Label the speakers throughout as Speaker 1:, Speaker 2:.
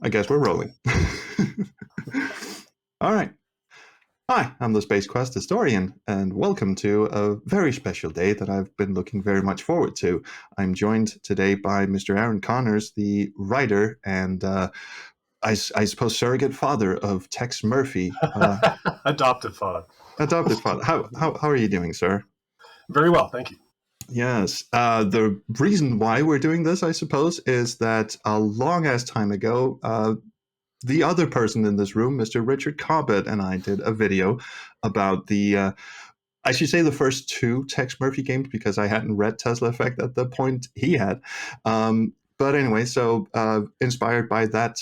Speaker 1: I guess we're rolling. All right. Hi, I'm the Space Quest historian, and welcome to a very special day that I've been looking very much forward to. I'm joined today by Mr. Aaron Connors, the writer and I suppose surrogate father of Tex Murphy.
Speaker 2: Adopted father.
Speaker 1: Adopted father. How are you doing, sir?
Speaker 2: Very well, thank you.
Speaker 1: Yes. The reason why we're doing this, I suppose, is that a long-ass time ago, the other person in this room, Mr. Richard Cobbett, and I did a video about the, I should say the first two Tex Murphy games because I hadn't read Tesla Effect at the point he had. But anyway, so inspired by that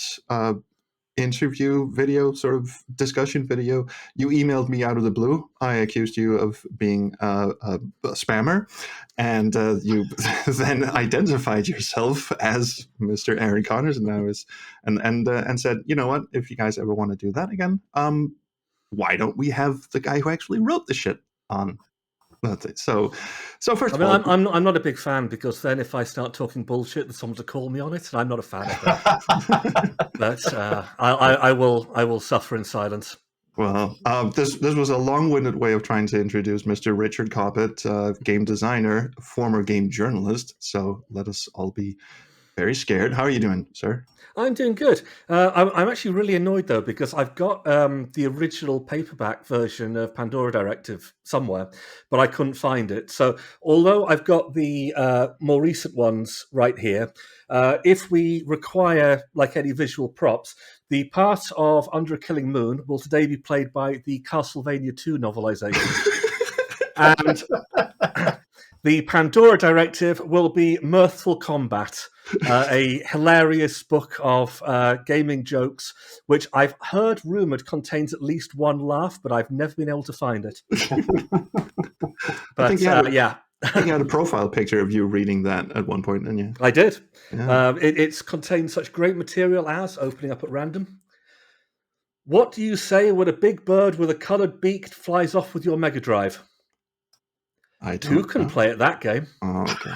Speaker 1: interview video, sort of discussion video, you emailed me out of the blue. I accused you of being a spammer, and you then identified yourself as Mr. Aaron Connors, and I was and said, you know what, if you guys ever want to do that again, why don't we have the guy who actually wrote the shit on? So first of all,
Speaker 3: I'm not a big fan because then if I start talking bullshit, there's someone to call me on it, and I'm not a fan of that. But I will suffer in silence.
Speaker 1: Well, this was a long-winded way of trying to introduce Mr. Richard Cobbett, game designer, former game journalist. So let us all be very scared. How are you doing, sir?
Speaker 3: I'm doing good. I'm actually really annoyed, though, because I've got the original paperback version of Pandora Directive somewhere, but I couldn't find it. So although I've got the more recent ones right here, if we require, like any visual props, the part of Under a Killing Moon will today be played by the Castlevania 2 novelization. And the Pandora Directive will be Mirthful Combat, a hilarious book of gaming jokes, which I've heard rumoured contains at least one laugh, but I've never been able to find it. But yeah.
Speaker 1: I think you had a profile picture of you reading that at one point, didn't you?
Speaker 3: I did.
Speaker 1: Yeah.
Speaker 3: It contains such great material as, opening up at random, what do you say when a big bird with a coloured beak flies off with your Mega Drive? Who can play at that game?
Speaker 1: Oh, okay.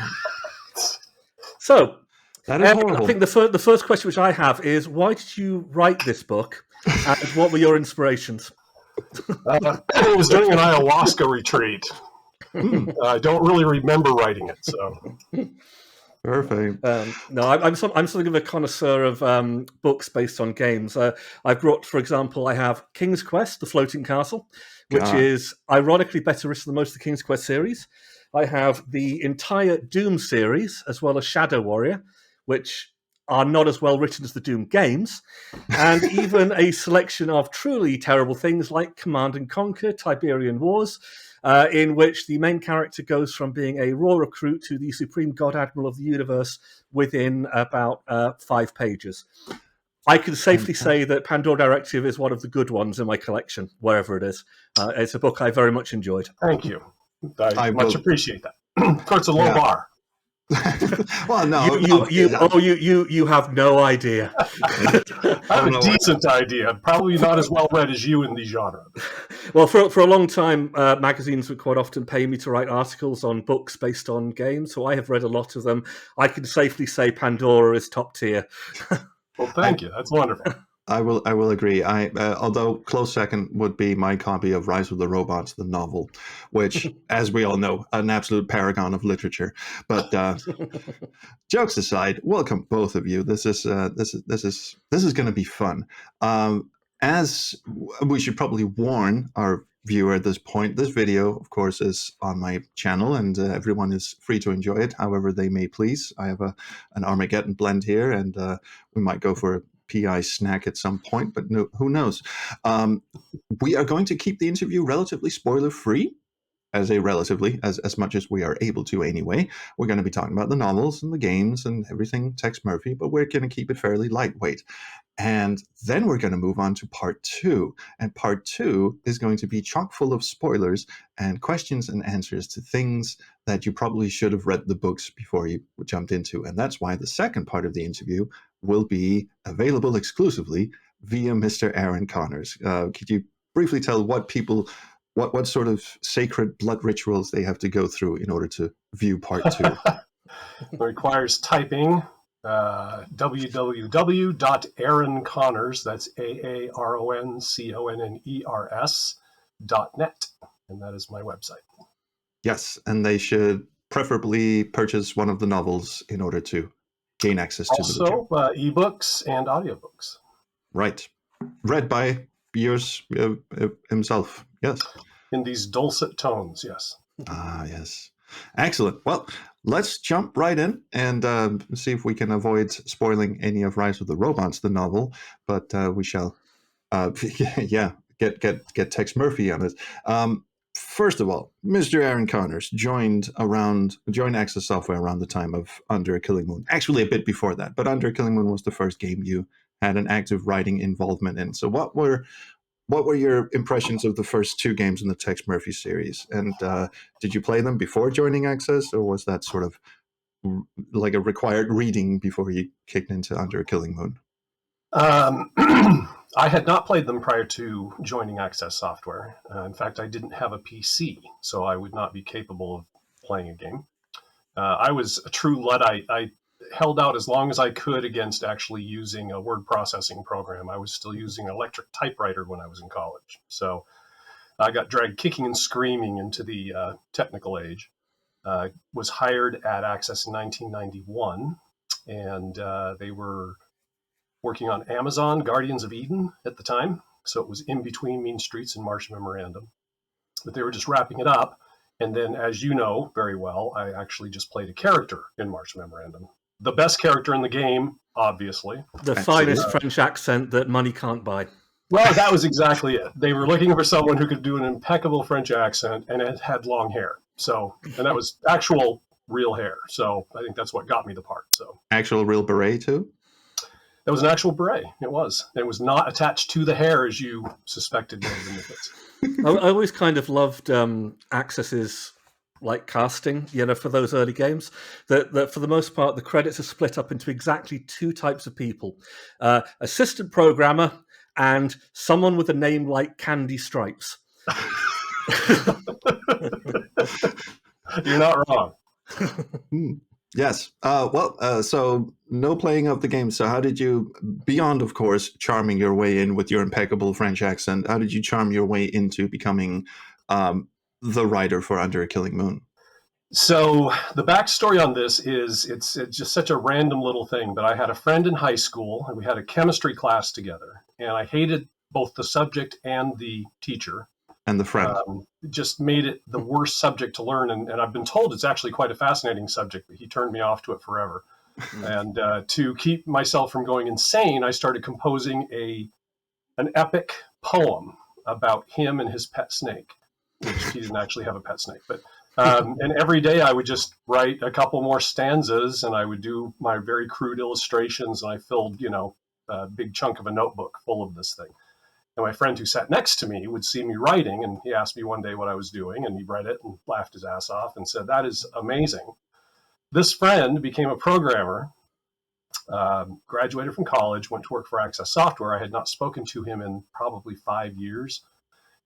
Speaker 3: So,
Speaker 1: that is horrible.
Speaker 3: I think the first question which I have is, why did you write this book, and what were your inspirations?
Speaker 2: It was during an ayahuasca retreat. I don't really remember writing it, so...
Speaker 1: Perfect.
Speaker 3: No, I'm something of a connoisseur of books based on games. I've brought, for example, I have King's Quest, The Floating Castle, which is ironically better written than most of the King's Quest series. I have the entire Doom series, as well as Shadow Warrior, which are not as well written as the Doom games, and even a selection of truly terrible things like Command and Conquer, Tiberian Wars, in which the main character goes from being a raw recruit to the supreme god admiral of the universe within about 5 pages. I can safely say that Pandora Directive is one of the good ones in my collection, wherever it is. It's a book I very much enjoyed.
Speaker 2: Thank you. I much appreciate that. Of course, it's a low bar.
Speaker 1: Well, no,
Speaker 3: you have no idea.
Speaker 2: I have a decent idea. Probably not as well read as you in the genre.
Speaker 3: Well, for a long time, magazines would quite often pay me to write articles on books based on games, so I have read a lot of them. I can safely say Pandora is top tier.
Speaker 2: Well, thank you. That's wonderful.
Speaker 1: I will agree. Although close second would be my copy of Rise of the Robots, the novel, which, as we all know, an absolute paragon of literature. But jokes aside, welcome both of you. This is going to be fun. As we should probably warn our viewer at this point, this video, of course, is on my channel, and everyone is free to enjoy it however they may please. I have an Armageddon blend here, and we might go for a PI snack at some point, but no, who knows? We are going to keep the interview relatively spoiler-free, as much as we are able to anyway. We're going to be talking about the novels and the games and everything Tex Murphy, but we're going to keep it fairly lightweight. And then we're going to move on to part 2. And part 2 is going to be chock full of spoilers and questions and answers to things that you probably should have read the books before you jumped into. And that's why the second part of the interview will be available exclusively via Mr. Aaron Connors. Could you briefly tell what sort of sacred blood rituals they have to go through in order to view part 2?
Speaker 2: It requires typing www.aaronconners, that's AARONCONNERS.net, and that is my website.
Speaker 1: Yes, and they should preferably purchase one of the novels in order to gain access to the
Speaker 2: Also, ebooks and audiobooks.
Speaker 1: Right. Read by yours himself. Yes.
Speaker 2: In these dulcet tones, yes.
Speaker 1: Ah, yes. Excellent. Well, let's jump right in and see if we can avoid spoiling any of Rise of the Robots, the novel. But we shall, yeah, get Tex Murphy on it. First of all, Mr. Aaron Connors joined Access Software around the time of Under a Killing Moon. Actually, a bit before that, but Under a Killing Moon was the first game you had an active writing involvement in. So, what were your impressions of the first two games in the Tex Murphy series? And did you play them before joining Access, or was that sort of like a required reading before you kicked into Under a Killing Moon?
Speaker 2: I had not played them prior to joining Access Software. In fact, I didn't have a PC, so I would not be capable of playing a game. I was a true Luddite. I held out as long as I could against actually using a word processing program. I was still using an electric typewriter when I was in college. So I got dragged kicking and screaming into the technical age. Was hired at Access in 1991, and they were working on Amazon Guardians of Eden at the time. So it was in between Mean Streets and Martian Memorandum. But they were just wrapping it up. And then, as you know very well, I actually just played a character in Martian Memorandum. The best character in the game, obviously.
Speaker 3: The finest French accent that money can't buy.
Speaker 2: Well, that was exactly it. They were looking for someone who could do an impeccable French accent and it had long hair. So, and that was actual real hair. So I think that's what got me the part. So
Speaker 1: actual real beret too?
Speaker 2: It was an actual beret. It was. It was not attached to the hair as you suspected.
Speaker 3: I always kind of loved Access's like casting, for those early games. That for the most part, the credits are split up into exactly two types of people: assistant programmer and someone with a name like Candy Stripes.
Speaker 2: You're not wrong.
Speaker 1: Yes. So no playing of the game. So how did you, beyond, of course, charming your way in with your impeccable French accent, how did you charm your way into becoming the writer for Under a Killing Moon?
Speaker 2: So the backstory on this is it's just such a random little thing, but I had a friend in high school and we had a chemistry class together, and I hated both the subject and the teacher.
Speaker 1: And the friend.
Speaker 2: Just made it the worst subject to learn. And I've been told it's actually quite a fascinating subject, but he turned me off to it forever. And to keep myself from going insane, I started composing an epic poem about him and his pet snake, which he didn't actually have a pet snake. But and every day I would just write a couple more stanzas, and I would do my very crude illustrations, and I filled, a big chunk of a notebook full of this thing. And my friend who sat next to me would see me writing, and he asked me one day what I was doing, and he read it and laughed his ass off and said, "That is amazing." This friend became a programmer, graduated from college, went to work for Access Software. I had not spoken to him in probably 5 years.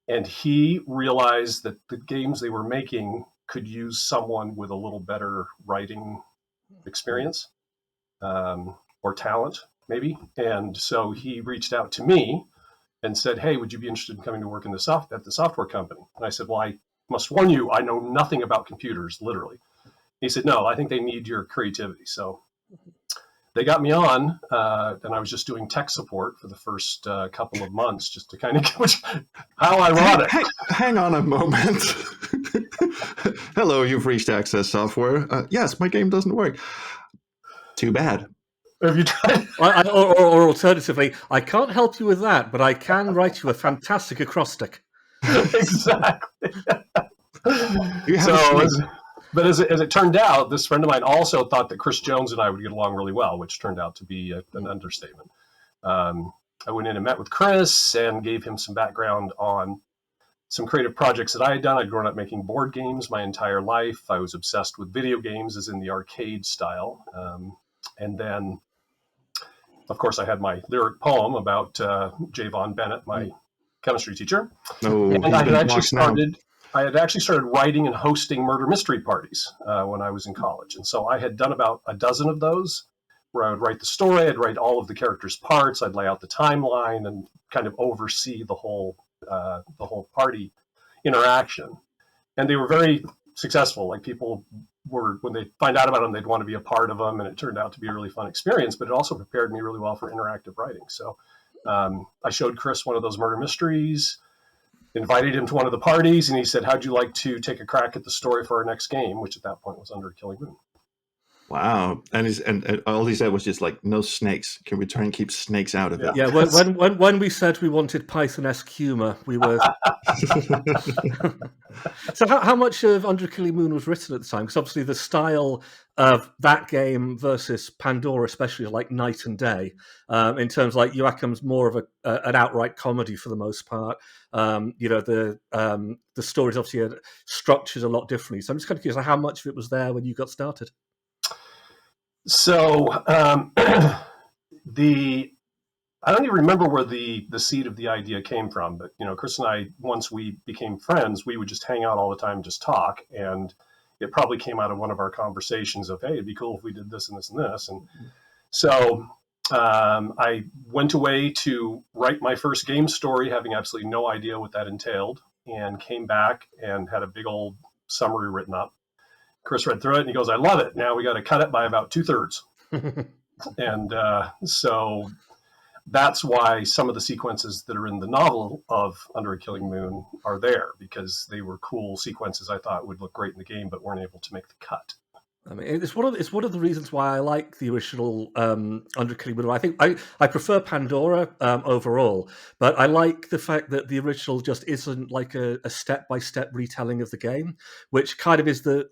Speaker 2: And he realized that the games they were making could use someone with a little better writing experience or talent, maybe. And so he reached out to me and said, "Hey, would you be interested in coming to work at the software company?" And I said, "Well, I must warn you, I know nothing about computers, literally." He said, "No, I think they need your creativity." So they got me on, and I was just doing tech support for the first couple of months, just to kind of how ironic.
Speaker 1: Hang on a moment. Hello, you've reached Access Software. Yes, my game doesn't work. Too bad.
Speaker 2: Have you tried?
Speaker 3: Or alternatively, I can't help you with that, but I can write you a fantastic acrostic.
Speaker 2: Exactly. But as it turned out, this friend of mine also thought that Chris Jones and I would get along really well, which turned out to be an understatement. I went in and met with Chris and gave him some background on some creative projects that I had done. I'd grown up making board games my entire life. I was obsessed with video games, as in the arcade style. And then, of course, I had my lyric poem about J. Vaughn Bennett, my chemistry teacher. And I had actually started writing and hosting murder mystery parties when I was in college. And so I had done about a dozen of those where I would write the story, I'd write all of the characters' parts, I'd lay out the timeline, and kind of oversee the whole party interaction. And they were very successful. Like, people were, when they find out about them, they'd want to be a part of them, and it turned out to be a really fun experience. But it also prepared me really well for interactive writing. So I showed Chris one of those murder mysteries, invited him to one of the parties, and he said, "How'd you like to take a crack at the story for our next game?" Which at that point was Under a Killing Moon.
Speaker 1: Wow. And all he said was just like, no snakes. Can we try and keep snakes out of it?
Speaker 3: Yeah, when we said we wanted Python-esque humor, we were... So how much of Under a Killing Moon was written at the time? Because obviously the style of that game versus Pandora especially is like night and day. In terms of, like, Joachim's more of an outright comedy for the most part. The stories obviously are structured a lot differently. So I'm just kind of curious how much of it was there when you got started.
Speaker 2: So I don't even remember where the seed of the idea came from, but Chris and I, once we became friends, we would just hang out all the time, just talk, and it probably came out of one of our conversations of, hey, it'd be cool if we did this and this and this. And so I went away to write my first game story, having absolutely no idea what that entailed, and came back and had a big old summary written up. Chris read through it and he goes, "I love it. Now we got to cut it by about 2/3." And so that's why some of the sequences that are in the novel of Under a Killing Moon are there, because they were cool sequences I thought would look great in the game, but weren't able to make the cut.
Speaker 3: I mean, it's one of the reasons why I like the original Under a Killing Moon. I think I prefer Pandora overall, but I like the fact that the original just isn't like a step-by-step retelling of the game, which kind of is that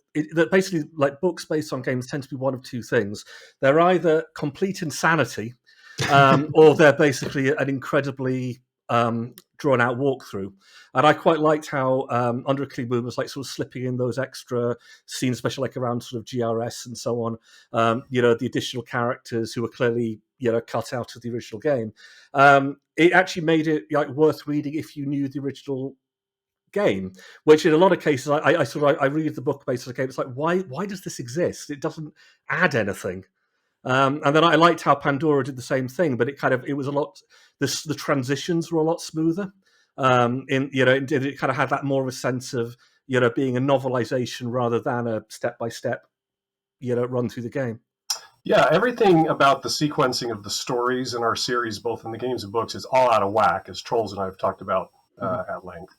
Speaker 3: basically, like, books based on games tend to be one of two things. They're either complete insanity, or they're basically an incredibly drawn out walkthrough. And I quite liked how Under a Killing Moon was like sort of slipping in those extra scenes, especially like around sort of GRS and so on. The additional characters who were clearly cut out of the original game. It actually made it like worth reading if you knew the original game, which in a lot of cases I read the book based on the game. It's like, why does this exist? It doesn't add anything. And then I liked how Pandora did the same thing, but it was a lot. The transitions were a lot smoother. It kind of had that more of a sense of being a novelization rather than a step by step run through the game.
Speaker 2: Yeah, everything about the sequencing of the stories in our series, both in the games and books, is all out of whack, as Trolls and I have talked about at length.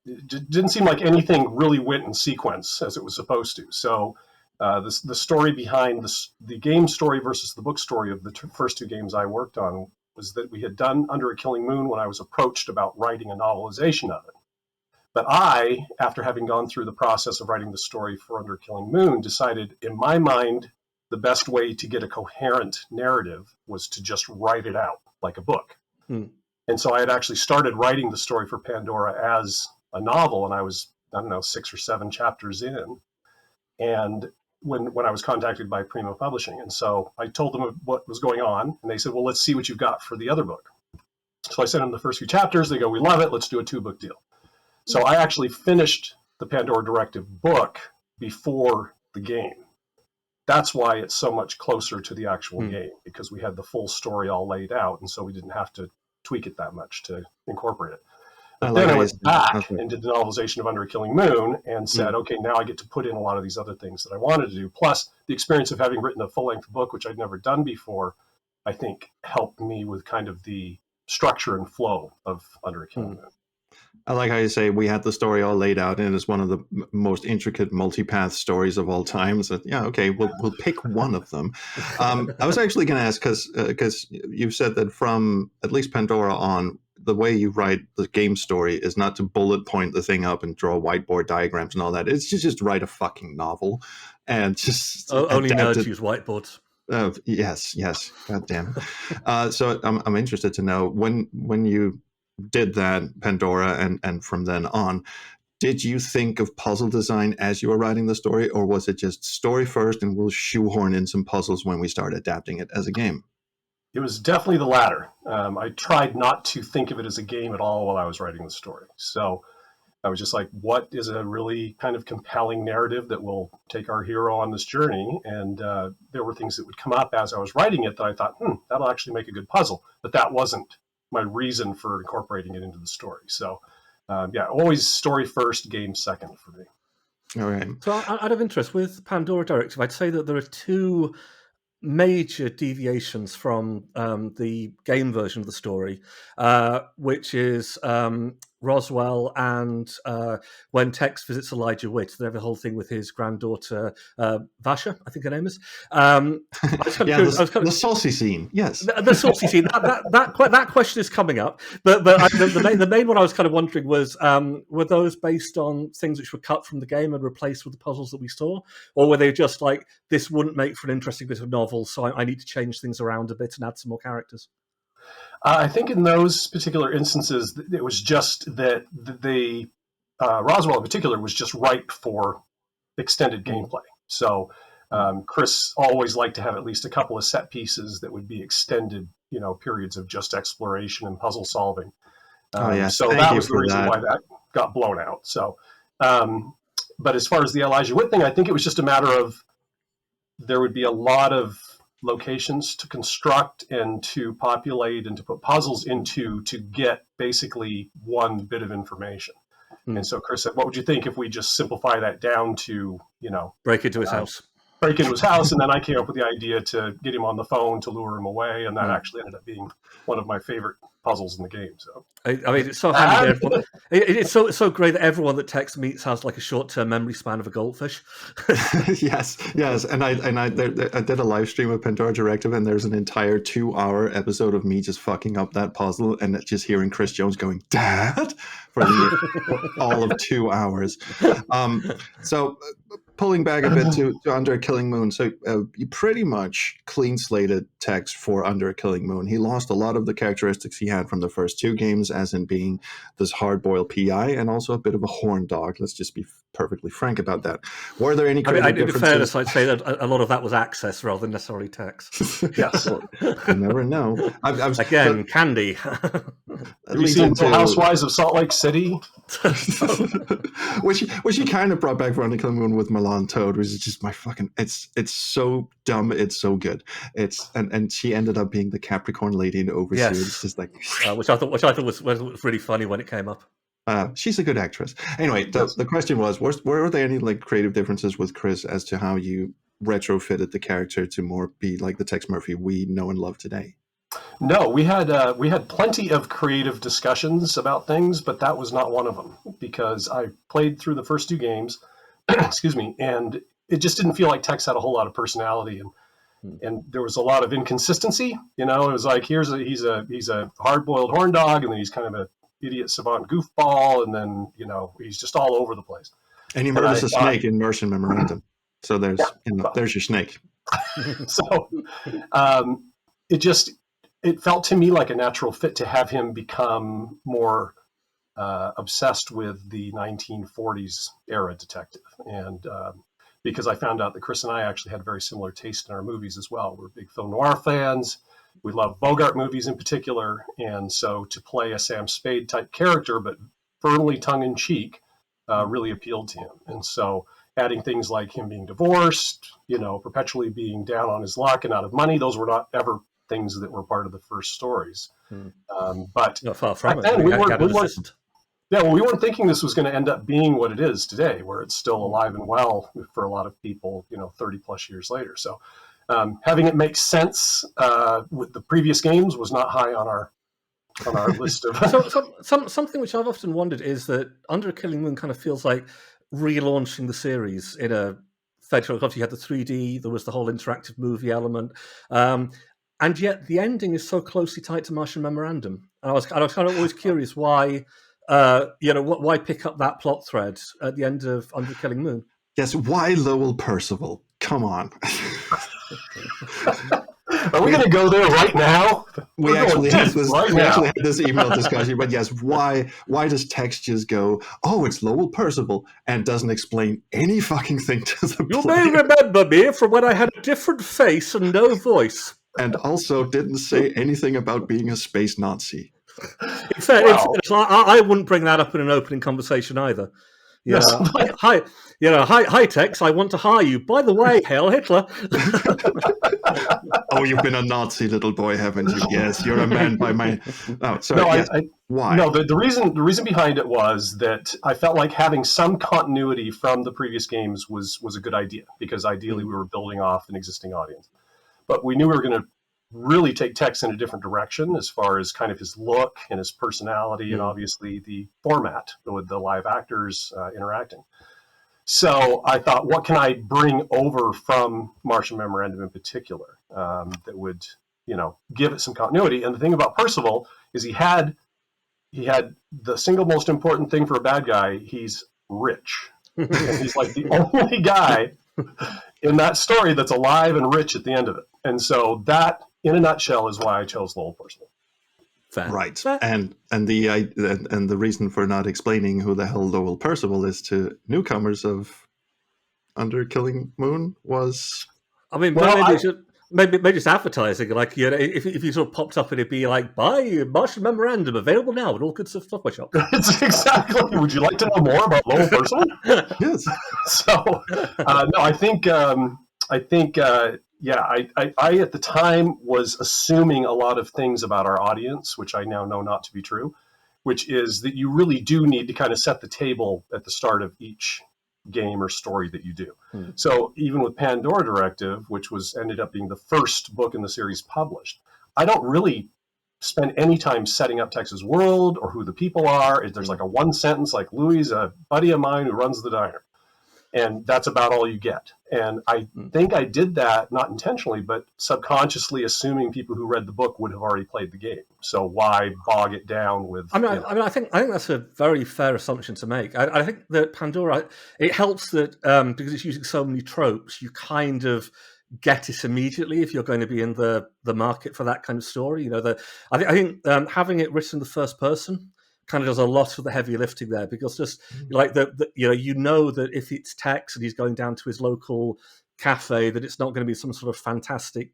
Speaker 2: It didn't seem like anything really went in sequence as it was supposed to. So the story behind the game story versus the book story of the first two games I worked on was that we had done Under a Killing Moon when I was approached about writing a novelization of it. But I, after having gone through the process of writing the story for Under a Killing Moon, decided in my mind the best way to get a coherent narrative was to just write it out like a book. And so I had actually started writing the story for Pandora as a novel, and I was, 6 or 7 chapters in. And when I was contacted by Primo Publishing. And so I told them what was going on, and they said, well, let's see what you've got for the other book. So I sent them the first few chapters. They go, we love it. Let's do a 2-book deal. So I actually finished the Pandora Directive book before the game. That's why it's so much closer to the actual game, because we had the full story all laid out, and so we didn't have to tweak it that much to incorporate it. But then I went back and did the novelization of Under a Killing Moon and said, okay, now I get to put in a lot of these other things that I wanted to do. Plus, the experience of having written a full-length book, which I'd never done before, I think helped me with kind of the structure and flow of Under a Killing Moon.
Speaker 1: I like how you say we had the story all laid out, and it's one of the most intricate multi-path stories of all time. So yeah, okay, we'll pick one of them. I was actually going to ask because you said that from at least Pandora on, the way you write the game story is not to bullet point the thing up and draw whiteboard diagrams and all that. It's just write a fucking novel and just
Speaker 3: only nerds use whiteboards.
Speaker 1: Yes, god damn. So I'm interested to know when you did that Pandora and from then on, did you think of puzzle design as you were writing the story, or was it just story first and we'll shoehorn in some puzzles when we start adapting it as a game?
Speaker 2: It was definitely the latter. I tried not to think of it as a game at all while I was writing the story. So I was just like, what is a really kind of compelling narrative that will take our hero on this journey? And there were things that would come up as I was writing it that I thought, that'll actually make a good puzzle. But that wasn't my reason for incorporating it into the story. So, always story first, game second for me.
Speaker 1: All right.
Speaker 3: So, out of interest, with Pandora Directive, I'd say that there are two major deviations from the game version of the story, which is Roswell and when Tex visits Elijah Witt. They have a whole thing with his granddaughter, Vasha, I think her name is.
Speaker 1: The saucy scene, yes.
Speaker 3: The saucy scene. That question is coming up. But the main one I was kind of wondering was, were those based on things which were cut from the game and replaced with the puzzles that we saw? Or were they just like, this wouldn't make for an interesting bit of novel, so I need to change things around a bit and add some more characters?
Speaker 2: I think in those particular instances, it was just that Roswell in particular was just ripe for extended gameplay. So Chris always liked to have at least a couple of set pieces that would be extended, periods of just exploration and puzzle solving. So that was the reason why that got blown out. So, but as far as the Elijah Witt thing, I think it was just a matter of there would be a lot of locations to construct and to populate and to put puzzles into to get basically one bit of information. And so Chris said, what would you think if we just simplify that down to,
Speaker 3: break into his house?
Speaker 2: Break into his house. And then I came up with the idea to get him on the phone to lure him away. And that actually ended up being one of my favorite puzzles in the game. So
Speaker 3: I mean, it's so handy. It's so great that everyone that Tex meets has like a short-term memory span of a goldfish.
Speaker 1: yes. And I did a live stream of Pandora Directive, and there's an entire 2-hour episode of me just fucking up that puzzle and just hearing Chris Jones going, "Dad," for all of 2 hours. So pulling back a bit to Under a Killing Moon. So you pretty much clean slated Tex for Under a Killing Moon. He lost a lot of the characteristics he had from the first two games, as in being this hard-boiled PI and also a bit of a horn dog. Let's just be perfectly frank about that. Were there any creative differences?
Speaker 3: In fairness, I'd say that a lot of that was access rather than necessarily Tex.
Speaker 2: Yes.
Speaker 1: You never know.
Speaker 3: Candy.
Speaker 2: Have you seen The Housewives of Salt Lake City?
Speaker 1: which he kind of brought back for Under a Killing Moon with Milan Toad, which is just my fucking, it's so dumb, it's so good. And she ended up being the Capricorn lady in Overseer.
Speaker 3: Yes.
Speaker 1: It's just like
Speaker 3: which I thought was really funny when it came up.
Speaker 1: She's a good actress. Anyway, the question was, were there any like creative differences with Chris as to how you retrofitted the character to more be like the Tex Murphy we know and love today?
Speaker 2: No, we had plenty of creative discussions about things, but that was not one of them, because I played through the first two games, excuse me, and it just didn't feel like Tex had a whole lot of personality, and there was a lot of inconsistency. It was like he's a hard-boiled horn dog, and then he's kind of a idiot savant goofball, and then he's just all over the place.
Speaker 1: And he murders a snake in Martian Memorandum, so there's there's your snake.
Speaker 2: So it felt to me like a natural fit to have him become more obsessed with the 1940s era detective, and because I found out that Chris and I actually had very similar taste in our movies as well. We're big film noir fans. We love Bogart movies in particular, and so to play a Sam Spade type character, but firmly tongue-in-cheek, really appealed to him. And so adding things like him being divorced, perpetually being down on his luck and out of money, those were not ever things that were part of the first stories. But
Speaker 3: far from it.
Speaker 2: Then we weren't thinking this was going to end up being what it is today, where it's still alive and well for a lot of people, 30 plus years later. So having it make sense with the previous games was not high on our list of.
Speaker 3: Something which I've often wondered is that Under a Killing Moon kind of feels like relaunching the series in a federal. Obviously, you had the 3D, there was the whole interactive movie element, and yet the ending is so closely tied to Martian Memorandum. And I was kind of always curious why, why pick up that plot thread at the end of Under a Killing Moon?
Speaker 1: Yes, why Lowell Percival? Come on.
Speaker 2: Are we going to go there right now?
Speaker 1: We actually had this email discussion, but yes, why does Tex just go, oh, it's Lowell Percival, and doesn't explain any fucking thing to the
Speaker 3: You
Speaker 1: player?
Speaker 3: may remember me from when I had a different face and no voice.
Speaker 1: And also didn't say anything about being a space Nazi.
Speaker 3: In fact,
Speaker 2: Well,
Speaker 3: I wouldn't bring that up in an opening conversation either.
Speaker 2: yes,
Speaker 3: Hi, Tex. I want to hire you. By the way, Hail Hitler.
Speaker 1: Oh, you've been a Nazi little boy, haven't you? Yes, you're a man by my. Oh, sorry.
Speaker 2: no,
Speaker 1: Yes. Why?
Speaker 2: no. The reason behind it was that I felt like having some continuity from the previous games was a good idea, because ideally we were building off an existing audience. But we knew we were going to really take Tex in a different direction as far as kind of his look and his personality, and obviously the format with the live actors interacting. So I thought, what can I bring over from Martian Memorandum in particular that would, give it some continuity? And the thing about Percival is he had the single most important thing for a bad guy. He's rich, and he's like the only guy in that story that's alive and rich at the end of it. And so that, in a nutshell, is why I chose Lowell Percival.
Speaker 3: Fair.
Speaker 1: Right,
Speaker 3: Fair.
Speaker 1: and the reason for not explaining who the hell Lowell Percival is to newcomers of Under Killing Moon was.
Speaker 3: I mean, maybe just advertising. Like, if you sort of popped up, it'd be like, buy Martian Memorandum, available now at all good software shops.
Speaker 2: It's exactly. Would you like to know more about Lowell Percival?
Speaker 1: Yes.
Speaker 2: So, no, I think, I at the time was assuming a lot of things about our audience, which I now know not to be true, which is that you really do need to kind of set the table at the start of each game or story that you do. So even with Pandora Directive, which ended up being the first book in the series published, I don't really spend any time setting up Tex's world or who the people are. There's like a one sentence, like, Louis is a buddy of mine who runs the diner. And that's about all you get. And I think I did that, not intentionally, but subconsciously assuming people who read the book would have already played the game. So why bog it down with?
Speaker 3: I think that's a very fair assumption to make. I think that Pandora, it helps that because it's using so many tropes, you kind of get it immediately if you're going to be in the market for that kind of story. I think having it written in the first person kind of does a lot of the heavy lifting there, because just like that if it's Tex and he's going down to his local cafe, that it's not going to be some sort of fantastic,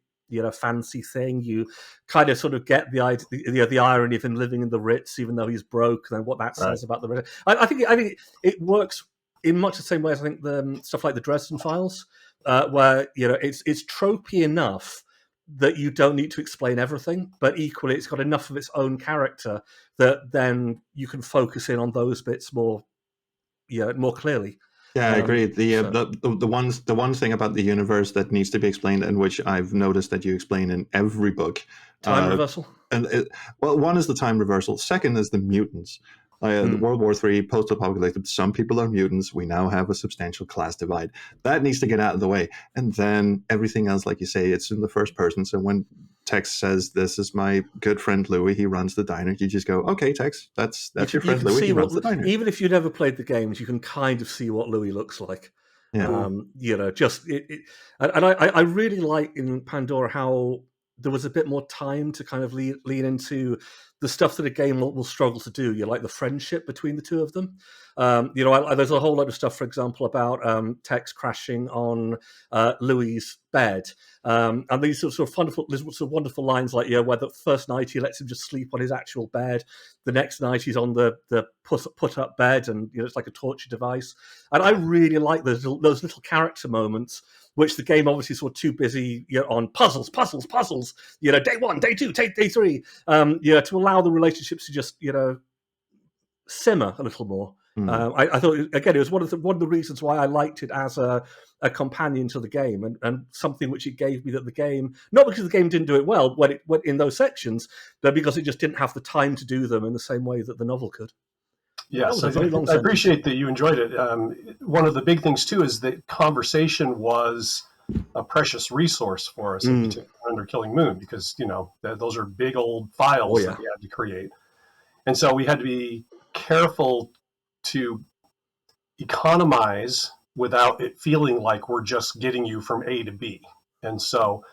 Speaker 3: fancy thing. You kind of sort of get the irony of him living in the Ritz, even though he's broke, and what that says about the Ritz. I think it works in much the same way as I think the stuff like the Dresden Files, where it's tropey enough that you don't need to explain everything, but equally it's got enough of its own character that then you can focus in on those bits more clearly.
Speaker 1: Yeah, I agree. The one thing about the universe that needs to be explained, and which I've noticed that you explain in every book,
Speaker 3: time reversal.
Speaker 1: One is the time reversal. Second is the mutants. World War III, post-apocalyptic, some people are mutants. We now have a substantial class divide. That needs to get out of the way. And then everything else, like you say, it's in the first person. So when Tex says, "This is my good friend Louis, he runs the diner," you just go, "Okay, Tex, that's your friend Louis, he runs the diner."
Speaker 3: Even if you never played the games, you can kind of see what Louis looks like.
Speaker 1: Yeah.
Speaker 3: I really like in Pandora how there was a bit more time to kind of lean into the stuff that a game will struggle to do. Like the friendship between the two of them. There's a whole lot of stuff, for example, about Tex crashing on Louis' bed, and these sort of wonderful lines like, where the first night he lets him just sleep on his actual bed, the next night he's on the put up bed, and it's like a torture device. And I really like those little character moments, which the game obviously is sort of too busy on puzzles, day one, day two, day three, to allow the relationships to just simmer a little more. I thought, again, it was one of the reasons why I liked it as a companion to the game, and something which it gave me that the game, not because the game didn't do it well when it went in those sections, but because it just didn't have the time to do them in the same way that the novel could.
Speaker 2: Yes, I appreciate that you enjoyed it. One of the big things too is that conversation was a precious resource for us in particular under Killing Moon, because those are big old files that we had to create, and so we had to be careful to economize without it feeling like we're just getting you from A to B. And so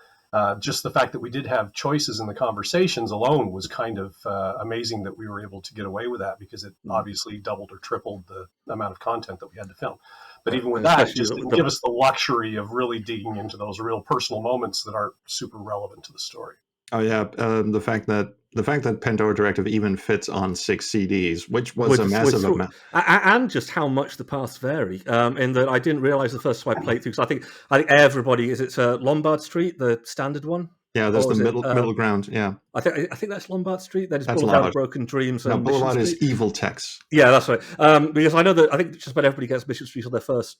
Speaker 2: just the fact that we did have choices in the conversations alone was kind of amazing that we were able to get away with that, because it obviously doubled or tripled the amount of content that we had to film. But even with that, it just didn't give us the luxury of really digging into those real personal moments that aren't super relevant to the story.
Speaker 1: Oh yeah, the fact that Pandora Directive even fits on 6 CDs, which was a massive amount.
Speaker 3: And just how much the paths vary. In that I didn't realize the first time I played through. Because I think everybody it's Lombard Street, the standard one.
Speaker 1: Yeah, there's the middle ground. Yeah,
Speaker 3: I think that's Lombard Street. Then it's
Speaker 1: that's
Speaker 3: Boulevard
Speaker 1: Lombard.
Speaker 3: of Broken Dreams.
Speaker 1: No,
Speaker 3: And Mission
Speaker 1: Boulevard
Speaker 3: Street.
Speaker 1: is Evil Tex.
Speaker 3: Yeah, that's right. Because I know that I think just about everybody gets Mission Street on their first.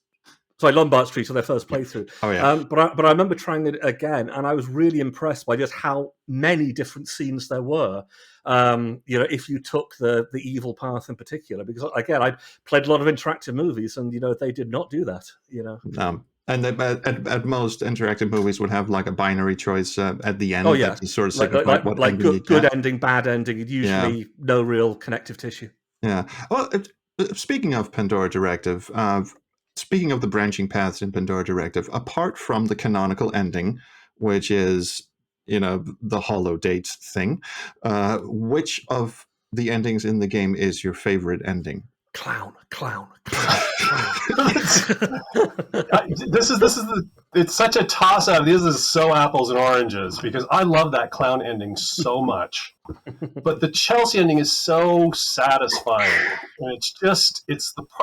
Speaker 3: Sorry, Lombard Street on their first playthrough.
Speaker 1: Oh yeah.
Speaker 3: But I remember trying it again, and I was really impressed by just how many different scenes there were. If you took the evil path in particular, because again, I played a lot of interactive movies, and they did not do that.
Speaker 1: And at most, interactive movies would have like a binary choice at the end.
Speaker 3: Oh yeah,
Speaker 1: that you sort of
Speaker 3: like good ending, bad ending, and usually no real connective tissue.
Speaker 1: Yeah. Well, speaking of Pandora Directive, speaking of the branching paths in Pandora Directive, apart from the canonical ending, which is the hollow dates thing, which of the endings in the game is your favorite ending?
Speaker 3: Clown.
Speaker 2: It's such a toss up. This is so apples and oranges because I love that clown ending so much, but the Chelsea ending is so satisfying, and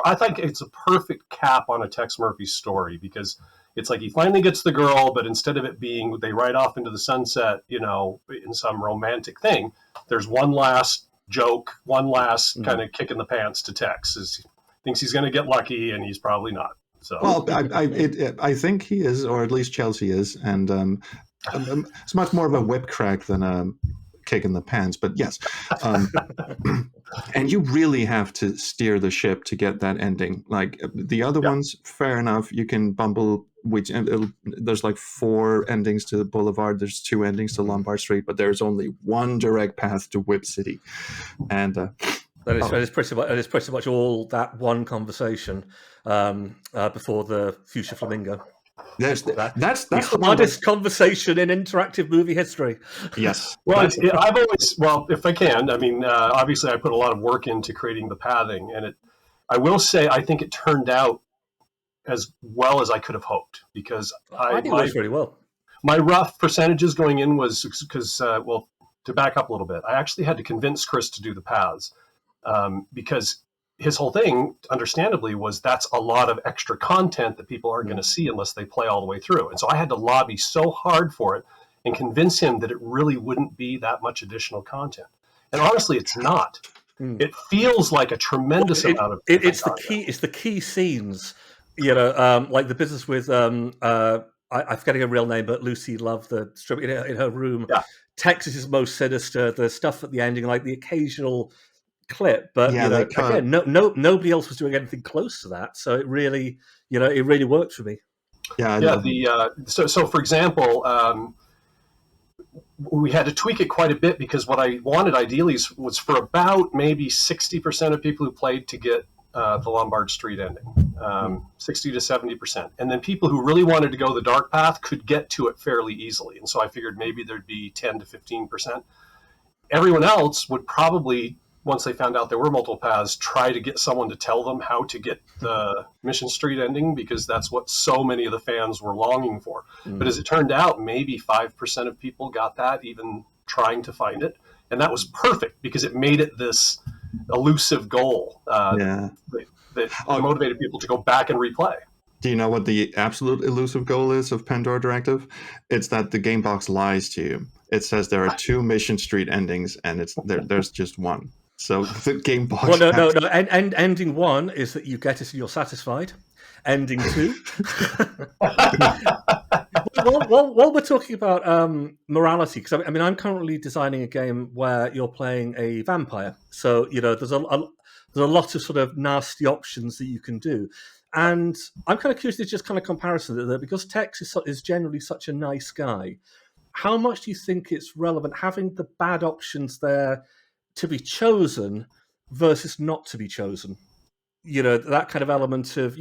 Speaker 2: I think it's a perfect cap on a Tex Murphy story because it's like he finally gets the girl, but instead of it being they ride off into the sunset, in some romantic thing, there's one last joke, one last kind of kick in the pants to Tex. Thinks he's going to get lucky, and he's probably not. So,
Speaker 1: well, I think he is, or at least Chelsea is, and it's much more of a whip crack than a kick in the pants. But yes, and you really have to steer the ship to get that ending. Like the other ones, fair enough, you can bumble. There's like 4 endings to the Boulevard. There's 2 endings to Lombard Street, but there's only one direct path to Whip City, and
Speaker 3: that is pretty much all that one conversation before the future flamingo.
Speaker 1: That's
Speaker 3: the hardest conversation in interactive movie history.
Speaker 1: Yes.
Speaker 2: Well, if I can, I mean, obviously, I put a lot of work into creating the pathing, and I will say, I think it turned out as well as I could have hoped because
Speaker 3: I think it works really well.
Speaker 2: My rough percentages going in was because, to back up a little bit, I actually had to convince Chris to do the paths because his whole thing, understandably, was that's a lot of extra content that people aren't going to see unless they play all the way through. And so I had to lobby so hard for it and convince him that it really wouldn't be that much additional content. And honestly, it's not. It feels like a tremendous amount of
Speaker 3: it's the key scenes. Like the business with I'm forgetting her real name, but Lucy Love, the strip in her room.
Speaker 2: Yeah.
Speaker 3: Tex is most sinister. The stuff at the ending, like the occasional clip, but again, nobody else was doing anything close to that. So it really, it really worked for me.
Speaker 2: So for example, we had to tweak it quite a bit because what I wanted ideally was for about maybe 60% of people who played to get the Lombard Street ending, 60 to 70%. And then people who really wanted to go the dark path could get to it fairly easily. And so I figured maybe there'd be 10 to 15%. Everyone else would probably, once they found out there were multiple paths, try to get someone to tell them how to get the Mission Street ending because that's what so many of the fans were longing for. But as it turned out, maybe 5% of people got that, even trying to find it. And that was perfect because it made it this elusive goal that motivated people to go back and replay.
Speaker 1: Do you know what the absolute elusive goal is of Pandora Directive? It's that the game box lies to you. It says there are 2 Mission Street endings, and there's just one. So the game box.
Speaker 3: Well, no. And ending 1 is that you get it and you're satisfied. Ending 2. While we're talking about morality, because I'm currently designing a game where you're playing a vampire. So there's a lot of sort of nasty options that you can do. And I'm kind of curious to just kind of comparison that because Tex is generally such a nice guy, how much do you think it's relevant having the bad options there to be chosen versus not to be chosen? That kind of element of,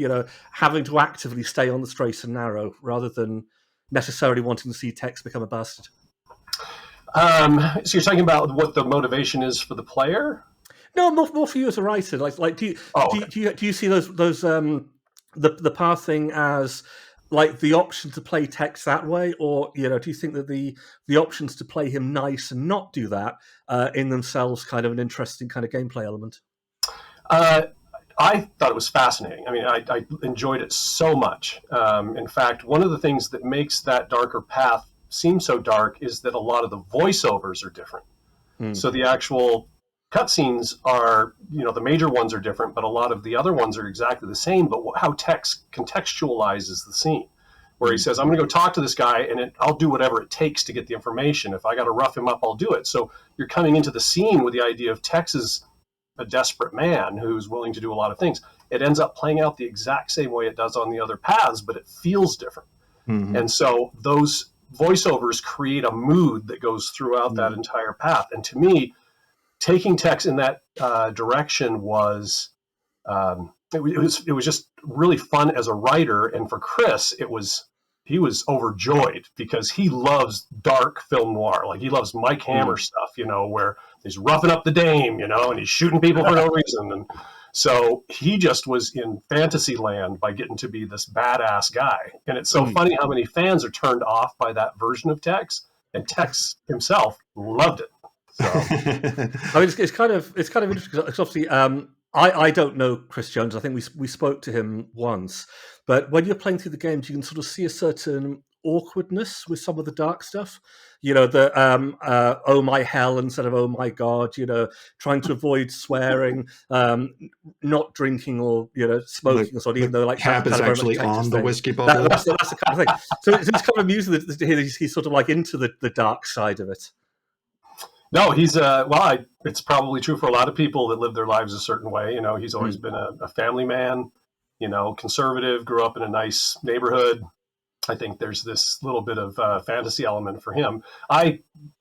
Speaker 3: having to actively stay on the straight and narrow rather than necessarily wanting to see Tex become a bastard.
Speaker 2: So you're talking about what the motivation is for the player?
Speaker 3: No, more for you as a writer. Do you see those the path thing as like the option to play Tex that way, or do you think that the options to play him nice and not do that in themselves kind of an interesting kind of gameplay element?
Speaker 2: I thought it was fascinating. I mean, I enjoyed it so much. In fact, one of the things that makes that darker path seem so dark is that a lot of the voiceovers are different. So the actual cutscenes are, the major ones are different, but a lot of the other ones are exactly the same. But how Tex contextualizes the scene, where he says, I'm going to go talk to this guy and I'll do whatever it takes to get the information. If I got to rough him up, I'll do it. So you're coming into the scene with the idea of Tex is a desperate man who's willing to do a lot of things. It ends up playing out the exact same way it does on the other paths, but it feels different. And so those voiceovers create a mood that goes throughout that entire path. And to me, taking Tex in that direction was it was just really fun as a writer. And for Chris, he was overjoyed because he loves dark film noir. Like, he loves Mike Hammer stuff, where he's roughing up the dame, and he's shooting people for no reason. And so he just was in fantasy land by getting to be this badass guy. And it's so funny how many fans are turned off by that version of Tex, and Tex himself loved it. So.
Speaker 3: I mean, it's kind of interesting because obviously I don't know Chris Jones. I think we spoke to him once, but when you're playing through the games, you can sort of see a certain awkwardness with some of the dark stuff. The oh my hell instead of oh my god. Trying to avoid swearing, not drinking or smoking or something. Even though
Speaker 1: cap is actually on the whiskey bottle.
Speaker 3: That's the kind of thing. So it's kind of amusing to hear that he's sort of like into the dark side of it.
Speaker 2: No, he's it's probably true for a lot of people that live their lives a certain way. He's always been a family man, conservative, grew up in a nice neighborhood. I think there's this little bit of fantasy element for him. I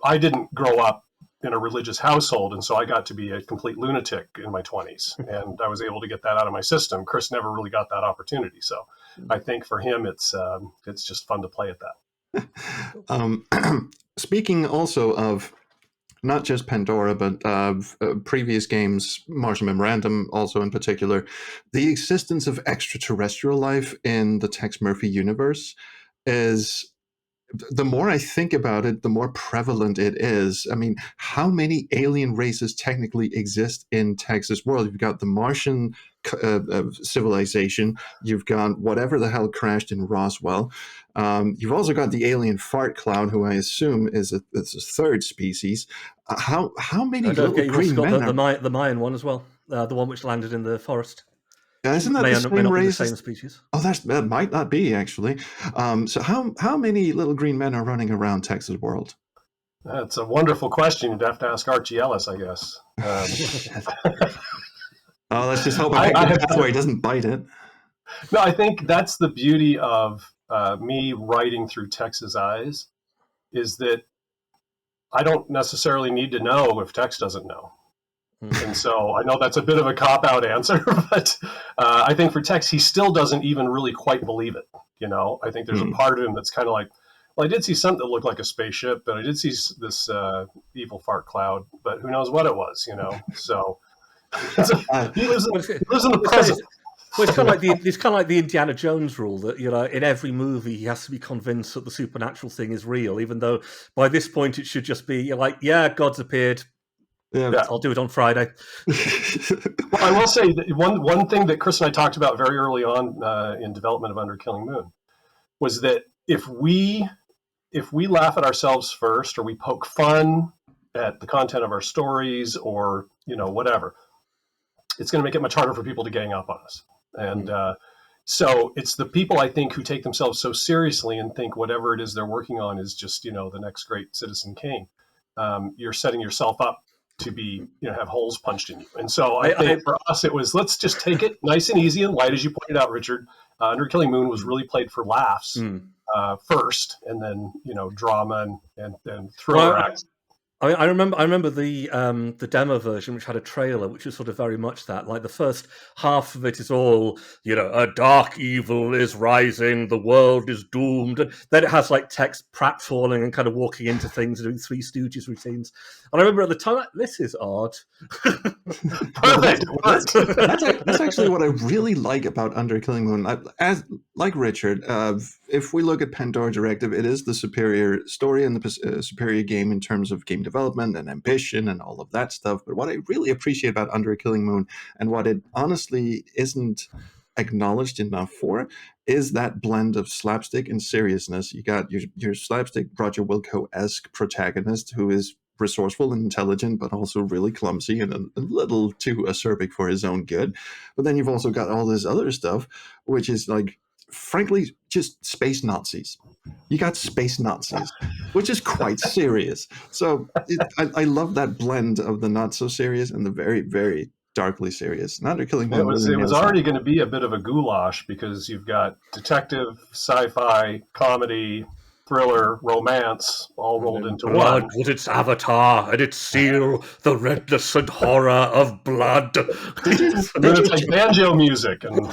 Speaker 2: didn't grow up in a religious household, and so I got to be a complete lunatic in my 20s, and I was able to get that out of my system. Chris never really got that opportunity, so I think for him it's just fun to play at that.
Speaker 1: Speaking also of not just Pandora, but previous games, Martian Memorandum also in particular, the existence of extraterrestrial life in the Tex Murphy universe is, the more I think about it, the more prevalent it is. I mean, how many alien races technically exist in Tex's world? You've got the Martian civilization. You've got whatever the hell crashed in Roswell. You've also got the alien fart cloud, who I assume is a third species. How many little green men
Speaker 3: the Mayan one as well, the one which landed in the forest.
Speaker 1: Isn't that the same race?
Speaker 3: The same species.
Speaker 1: Oh, that might not be actually. So how many little green men are running around Tex's world?
Speaker 2: That's a wonderful question. You'd have to ask Archie Ellis, I guess.
Speaker 1: Oh, let's just hope I pick the path where he doesn't bite it.
Speaker 2: No, I think that's the beauty of me writing through Tex's eyes, is that I don't necessarily need to know if Tex doesn't know. And so I know that's a bit of a cop-out answer, but I think for Tex, he still doesn't even really quite believe it. I think there's a part of him that's kind of like, well, I did see something that looked like a spaceship, but I did see this evil fart cloud, but who knows what it was, So he lives in the present.
Speaker 3: Well, it's kind of like the Indiana Jones rule that in every movie he has to be convinced that the supernatural thing is real, even though by this point it should just be God's appeared. Yeah, I'll do it on Friday.
Speaker 2: Well, I will say that one thing that Chris and I talked about very early on in development of Under Killing Moon was that if we laugh at ourselves first, or we poke fun at the content of our stories, or whatever, it's going to make it much harder for people to gang up on us. And so it's the people, I think, who take themselves so seriously and think whatever it is they're working on is just the next great Citizen Kane. You're setting yourself up to be have holes punched in you. And so I think for us it was, let's just take it nice and easy and light, as you pointed out, Richard. Under Killing Moon was really played for laughs first, and then drama and thriller acts.
Speaker 3: I remember the demo version, which had a trailer, which was sort of very much that. Like, the first half of it is all, a dark evil is rising, the world is doomed. And then it has like Tex pratfalling and kind of walking into things and doing Three Stooges routines. And I remember at the time, this is odd.
Speaker 2: Perfect.
Speaker 1: That's actually what I really like about Under Killing Moon. Like Richard, if we look at Pandora Directive, it is the superior story and the superior game in terms of game development and ambition and all of that stuff. But what I really appreciate about Under a Killing Moon, and what it honestly isn't acknowledged enough for, is that blend of slapstick and seriousness. You got your slapstick Roger Wilco-esque protagonist who is resourceful and intelligent, but also really clumsy and a little too acerbic for his own good. But then you've also got all this other stuff, which is like, frankly, just space Nazis. You got space Nazis, which is quite serious. So I love that blend of the not so serious and the very, very darkly serious. Not a Killing Moon.
Speaker 2: It was already going to be a bit of a goulash because you've got detective, sci-fi, comedy, thriller, romance, all rolled into
Speaker 3: blood
Speaker 2: one.
Speaker 3: with its avatar and its seal, the redness and horror of blood.
Speaker 2: And then it's like banjo music. And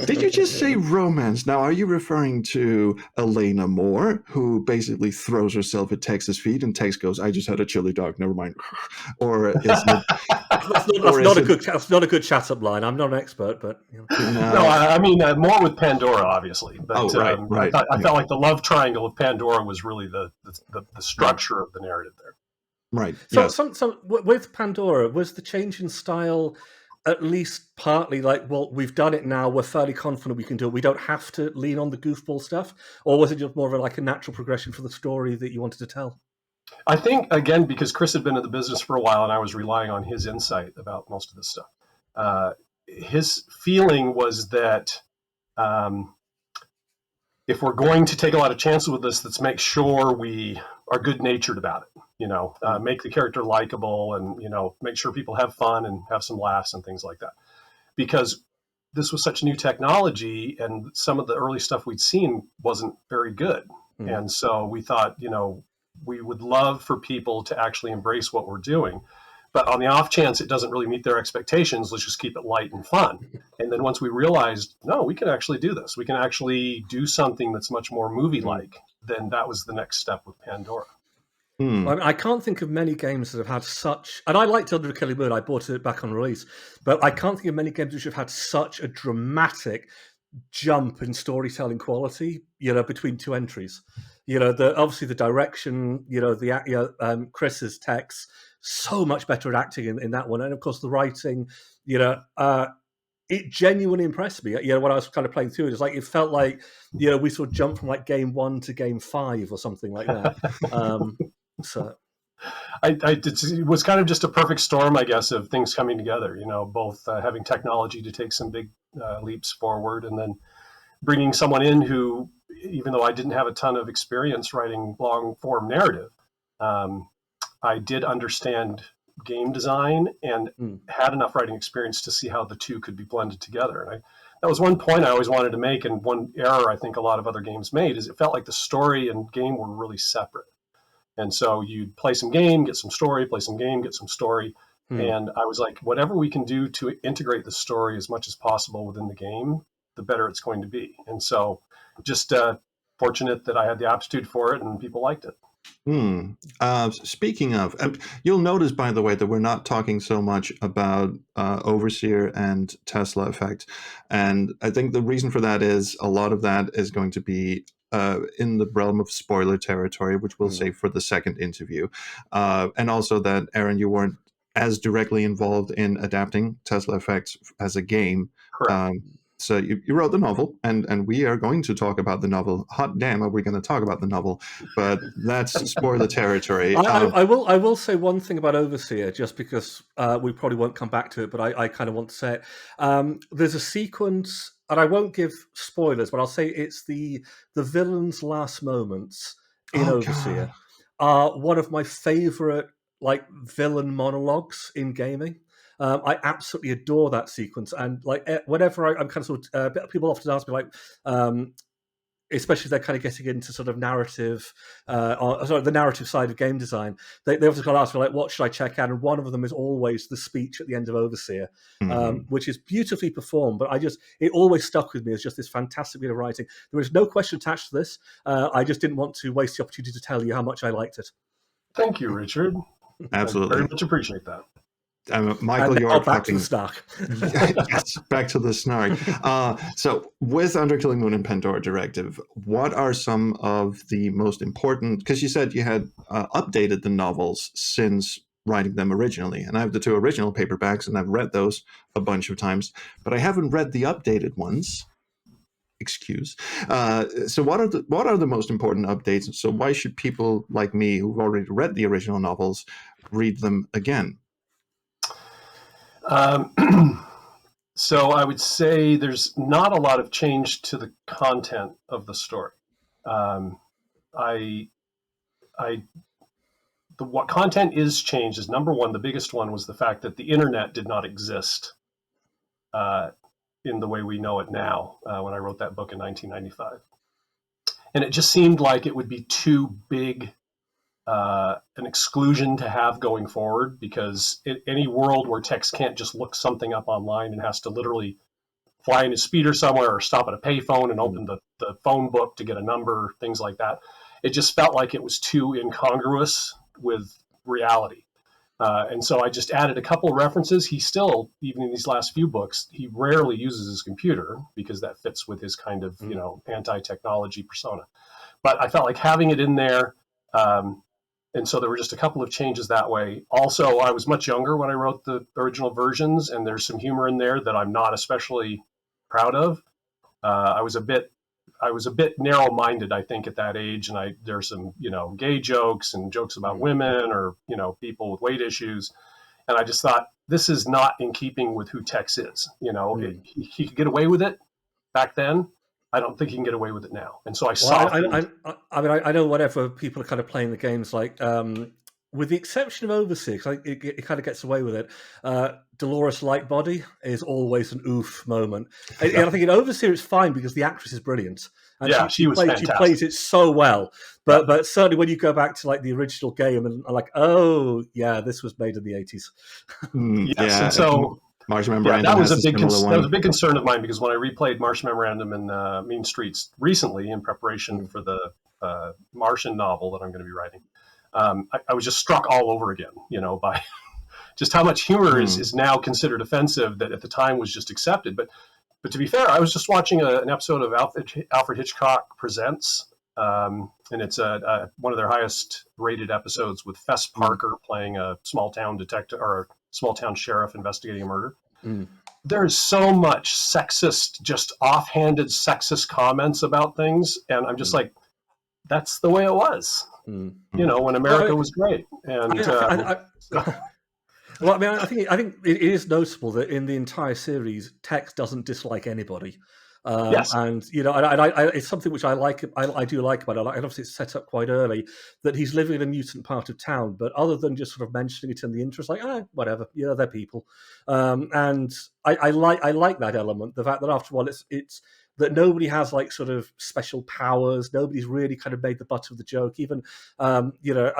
Speaker 1: Did you just say romance? Now, are you referring to Elena Moore, who basically throws herself at Tex's feet and Tex goes, "I just had a chili dog, never mind"? Or is it...
Speaker 3: That's not a good chat-up line. I'm not an expert, but... You know.
Speaker 2: No, I mean, more with Pandora, obviously. But,
Speaker 1: right.
Speaker 2: I felt like the love triangle of Pandora was really the structure of the narrative there.
Speaker 1: Right.
Speaker 3: So with Pandora, was the change in style at least partly like, well, we've done it now, we're fairly confident we can do it, we don't have to lean on the goofball stuff? Or was it just more of a natural progression for the story that you wanted to tell?
Speaker 2: I think, again, because Chris had been in the business for a while and I was relying on his insight about most of this stuff, his feeling was that if we're going to take a lot of chances with this, let's make sure we are good-natured about it, make the character likable and, make sure people have fun and have some laughs and things like that. Because this was such new technology and some of the early stuff we'd seen wasn't very good. Mm. And so we thought, we would love for people to actually embrace what we're doing. But on the off chance it doesn't really meet their expectations, let's just keep it light and fun. And then once we realized, no, we can actually do this. We can actually do something that's much more movie-like. Then that was the next step with Pandora.
Speaker 3: I can't think of many games that have had such... And I liked Under a Killing Moon. I bought it back on release. But I can't think of many games which have had such a dramatic jump in storytelling quality, between two entries. Obviously the direction, Chris's Tex, so much better at acting in that one. And of course the writing, it genuinely impressed me. When I was kind of playing through it, it's like, it felt like, we sort of jumped from game 1 to game 5 or something like that. So
Speaker 2: it was kind of just a perfect storm, I guess, of things coming together, both having technology to take some big leaps forward and then bringing someone in who, even though I didn't have a ton of experience writing long form narrative, I did understand game design and had enough writing experience to see how the two could be blended together. And that was one point I always wanted to make, and one error I think a lot of other games made, is it felt like the story and game were really separate. And so you'd play some game, get some story, play some game, get some story. And I was like, whatever we can do to integrate the story as much as possible within the game, the better it's going to be. And so just fortunate that I had the aptitude for it and people liked it.
Speaker 1: Speaking of, you'll notice, by the way, that we're not talking so much about Overseer and Tesla Effect. And I think the reason for that is a lot of that is going to be in the realm of spoiler territory, which we'll save for the second interview. And also that, Aaron, you weren't as directly involved in adapting Tesla Effect as a game.
Speaker 2: Correct.
Speaker 1: So you wrote the novel, and we are going to talk about the novel. Hot damn, are we going to talk about the novel? But that's spoiler territory.
Speaker 3: I will say one thing about Overseer, just because we probably won't come back to it, but I kind of want to say it. There's a sequence, and I won't give spoilers, but I'll say it's the villain's last moments in Overseer are one of my favorite villain monologues in gaming. I absolutely adore that sequence, and whenever I'm kind of people often ask me especially if they're kind of getting into sort of narrative, the narrative side of game design, they often kind of ask me what should I check out, and one of them is always the speech at the end of Overseer, which is beautifully performed. But it always stuck with me as just this fantastic bit of writing. There is no question attached to this. I just didn't want to waste the opportunity to tell you how much I liked it.
Speaker 2: Thank you, Richard.
Speaker 1: Absolutely,
Speaker 2: I very much appreciate that.
Speaker 1: Michael,
Speaker 3: And
Speaker 1: you
Speaker 3: now
Speaker 1: are
Speaker 3: back to the
Speaker 1: talking.
Speaker 3: snark.
Speaker 1: Yes, back to the snark. So, with Under Killing Moon and Pandora Directive, what are some of the most important? Because you said you had updated the novels since writing them originally, and I have the two original paperbacks, and I've read those a bunch of times, but I haven't read the updated ones. Excuse. So, what are the most important updates? So, why should people like me who've already read the original novels read them again?
Speaker 2: Um, so I would say there's not a lot of change to the content of the story. Um, I, I, what content is changed is, number one, the biggest one was the fact that the internet did not exist uh, in the way we know it now when I wrote that book in 1995. And it just seemed like it would be too big an exclusion to have going forward, because in any world where Tex can't just look something up online and has to literally fly in his speeder somewhere or stop at a payphone and open the phone book to get a number, things like that, it just felt like it was too incongruous with reality. And so I just added a couple of references. He still, even in these last few books, he rarely uses his computer because that fits with his kind of, anti-technology persona. But I felt like having it in there. And so there were just a couple of changes that way. Also, I was much younger when I wrote the original versions, and there's some humor in there that I'm not especially proud of. I was a bit narrow-minded, I think, at that age, and there's some gay jokes and jokes about women or people with weight issues, and I just thought this is not in keeping with who Tex is. He could get away with it back then. I don't think he can get away with it now, and so I softened.
Speaker 3: I mean, I know whatever people are kind of playing the games like, with the exception of Overseer, because it kind of gets away with it. Dolores Lightbody is always an oof moment, and I think in Overseer it's fine because the actress is brilliant, and
Speaker 2: she was fantastic.
Speaker 3: She plays it so well. But certainly when you go back to like the original game and I'm like, oh yeah, this was made in the 80s.
Speaker 2: Yes, and so.
Speaker 1: Martian Memorandum
Speaker 2: that was a
Speaker 1: big
Speaker 2: big concern of mine, because when I replayed Martian Memorandum and Mean Streets recently in preparation for the Martian novel that I'm going to be writing, I was just struck all over again, by just how much humor is now considered offensive that at the time was just accepted. But to be fair, I was just watching an episode of Alfred Hitchcock Presents, and it's one of their highest rated episodes with Fess Parker playing a small town detective or a small town sheriff investigating a murder. There's so much sexist, just offhanded sexist comments about things, and I'm just like, that's the way it was, when America was great. And
Speaker 3: well, I mean, I think it is noticeable that in the entire series, Tex doesn't dislike anybody.
Speaker 2: Yes.
Speaker 3: And it's something which I like. I do like about it. And obviously, it's set up quite early that he's living in a mutant part of town. But other than just sort of mentioning it in the intro, it's like, whatever, they're people. And I like that element. The fact that after all, it's that nobody has like sort of special powers. Nobody's really kind of made the butt of the joke. Even I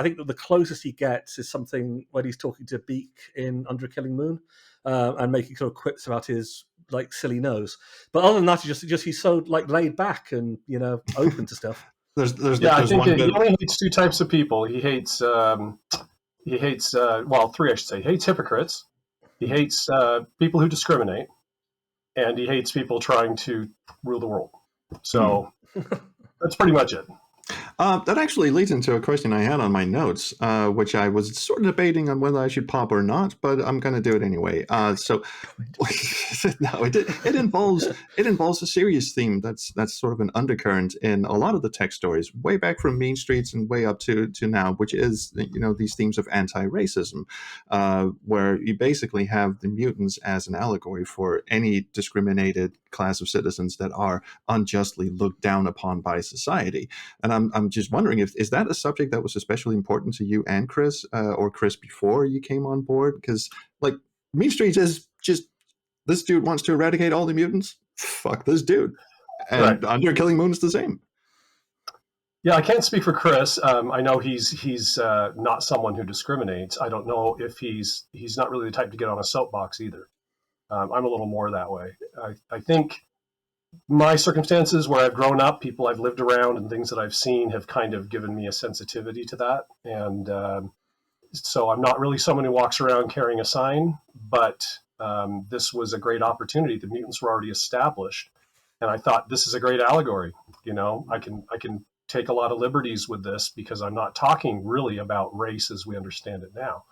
Speaker 3: think that the closest he gets is something when he's talking to Beak in Under Killing Moon, and making sort of quips about his like silly nose. But other than that, he's so like laid back and open to stuff.
Speaker 2: I think he only hates two types of people. He hates three, I should say. He hates hypocrites. He hates people who discriminate, and he hates people trying to rule the world. So that's pretty much it.
Speaker 1: That actually leads into a question I had on my notes, which I was sort of debating on whether I should pop or not, but I'm going to do it anyway. So, no, it involves a serious theme that's sort of an undercurrent in a lot of the Tex stories, way back from Mean Streets and way up to now, which is these themes of anti-racism, where you basically have the mutants as an allegory for any discriminated class of citizens that are unjustly looked down upon by society. And I'm just wondering, is that a subject that was especially important to you and Chris, or Chris before you came on board? Because like Mean Streets is just, this dude wants to eradicate all the mutants. Fuck this dude. And right. Under Killing Moon is the same.
Speaker 2: Yeah, I can't speak for Chris. I know he's not someone who discriminates. I don't know if he's not really the type to get on a soapbox either. I'm a little more that way. I think my circumstances where I've grown up, people I've lived around, and things that I've seen have kind of given me a sensitivity to that. And So I'm not really someone who walks around carrying a sign, but this was a great opportunity. The mutants were already established, and I thought this is a great allegory. I can take a lot of liberties with this because I'm not talking really about race as we understand it now.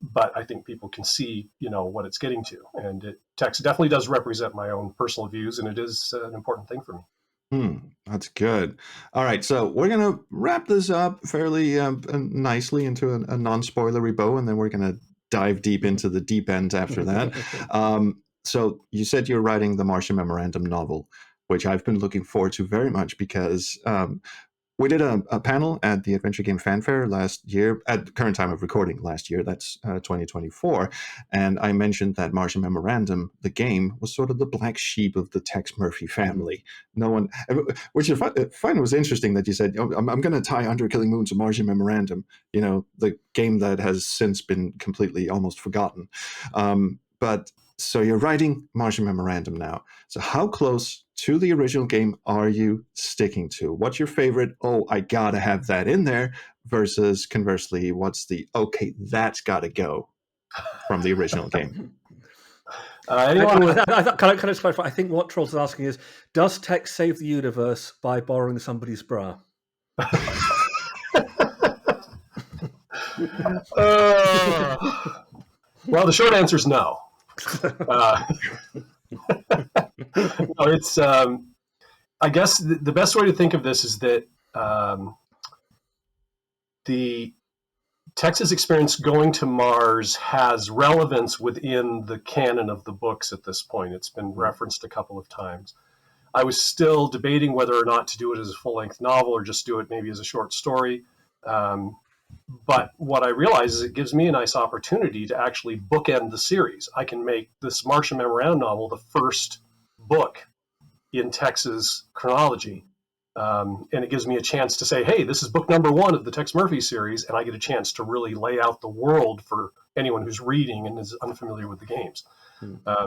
Speaker 2: But I think people can see, what it's getting to, and text definitely does represent my own personal views, and it is an important thing for me.
Speaker 1: That's good. All right, so we're going to wrap this up fairly nicely into a non-spoilery bow, and then we're going to dive deep into the deep end after that. So you said you're writing the Martian Memorandum novel, which I've been looking forward to very much because we did a panel at the Adventure Game Fanfare last year, at the current time of recording last year, that's 2024, and I mentioned that Martian Memorandum, the game, was sort of the black sheep of the Tex Murphy family. No one, which I find was interesting that you said, I'm going to tie Under Killing Moon to Martian Memorandum, the game that has since been completely almost forgotten. But so you're writing Martian Memorandum now. So how close to the original game are you sticking to? What's your favorite, I gotta have that in there, versus conversely, what's the, okay, that's gotta go from the original game?
Speaker 3: Can I clarify? I think what Trolls is asking is, does Tex save the universe by borrowing somebody's bra?
Speaker 2: Well, the short answer is no. No, it's. I guess the best way to think of this is that the Tex's experience going to Mars has relevance within the canon of the books at this point. It's been referenced a couple of times. I was still debating whether or not to do it as a full-length novel or just do it maybe as a short story. But what I realize is it gives me a nice opportunity to actually bookend the series. I can make this Martian Memorandum novel the first book in Tex's chronology. And it gives me a chance to say, hey, this is book number 1 of the Tex Murphy series, and I get a chance to really lay out the world for anyone who's reading and is unfamiliar with the games.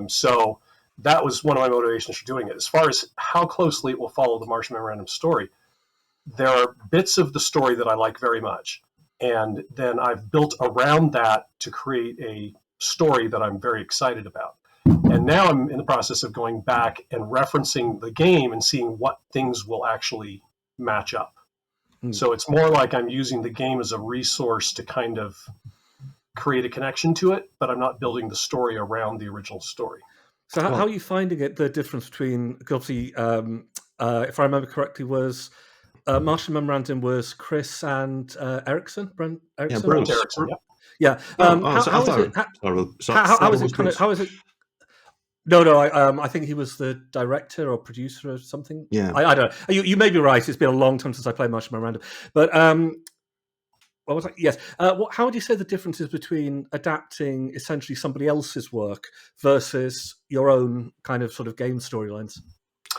Speaker 2: So that was one of my motivations for doing it. As far as how closely it will follow the Martian Memorandum story, there are bits of the story that I like very much. And then I've built around that to create a story that I'm very excited about. And now I'm in the process of going back and referencing the game and seeing what things will actually match up. So it's more like I'm using the game as a resource to kind of create a connection to it, but I'm not building the story around the original story.
Speaker 3: So how are you finding it, the difference between, obviously, if I remember correctly, was Martian Memorandum was Chris and Erickson? Brent Erickson?
Speaker 1: Yeah, Bruce.
Speaker 2: Erickson,
Speaker 3: yeah. How is it? No. I think he was the director or producer or something.
Speaker 1: Yeah,
Speaker 3: I don't know. You may be right. It's been a long time since I played Martian Memorandum, but what was I? Yes. How would you say the difference is between adapting essentially somebody else's work versus your own kind of sort of game storylines?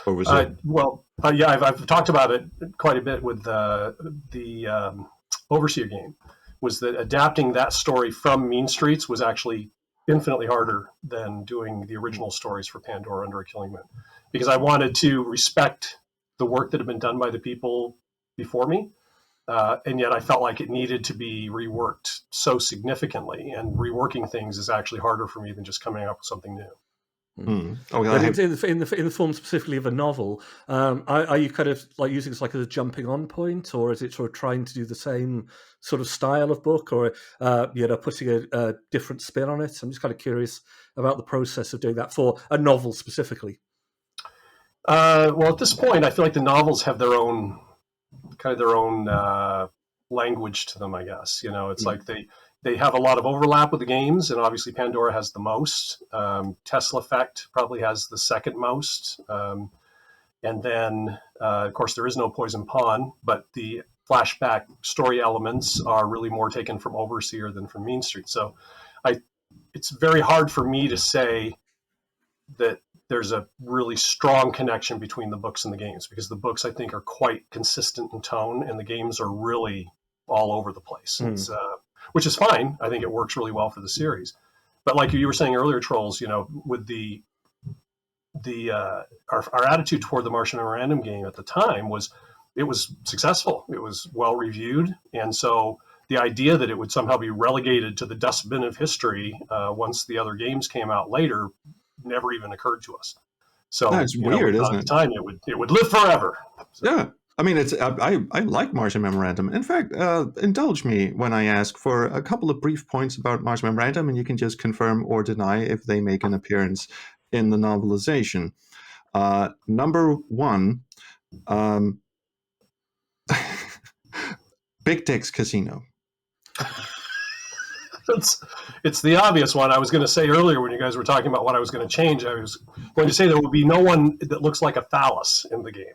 Speaker 2: I've talked about it quite a bit with the Overseer game. Was that adapting that story from Mean Streets was actually infinitely harder than doing the original stories for Pandora Under a Killing Moon, because I wanted to respect the work that had been done by the people before me, and yet I felt like it needed to be reworked so significantly, and reworking things is actually harder for me than just coming up with something new.
Speaker 3: In the form specifically of a novel, are you kind of like using it like as a jumping on point, or is it sort of trying to do the same sort of style of book, or putting a different spin on it? I'm just kind of curious about the process of doing that for a novel specifically.
Speaker 2: Well, at this point, I feel like the novels have their own language to them. I guess it's like they have a lot of overlap with the games, and obviously Pandora has the most. Tesla Effect probably has the second most. And then, of course, there is no Poison Pawn, but the flashback story elements are really more taken from Overseer than from Mean Street. So it's very hard for me to say that there's a really strong connection between the books and the games, because the books, I think, are quite consistent in tone, and the games are really all over the place. Which is fine. I think it works really well for the series. But like you were saying earlier, Trolls, with our attitude toward the Martian Memorandum game at the time was it was successful. It was well reviewed, and so the idea that it would somehow be relegated to the dustbin of history once the other games came out later never even occurred to us. So
Speaker 1: That's weird, isn't
Speaker 2: at
Speaker 1: it?
Speaker 2: the time it would live forever. So.
Speaker 1: Yeah. I mean, I like Martian Memorandum. In fact, indulge me when I ask for a couple of brief points about Martian Memorandum, and you can just confirm or deny if they make an appearance in the novelization. Number one, Big Tex Casino.
Speaker 2: It's the obvious one. I was going to say earlier when you guys were talking about what I was going to change, I was going to say there will be no one that looks like a phallus in the game.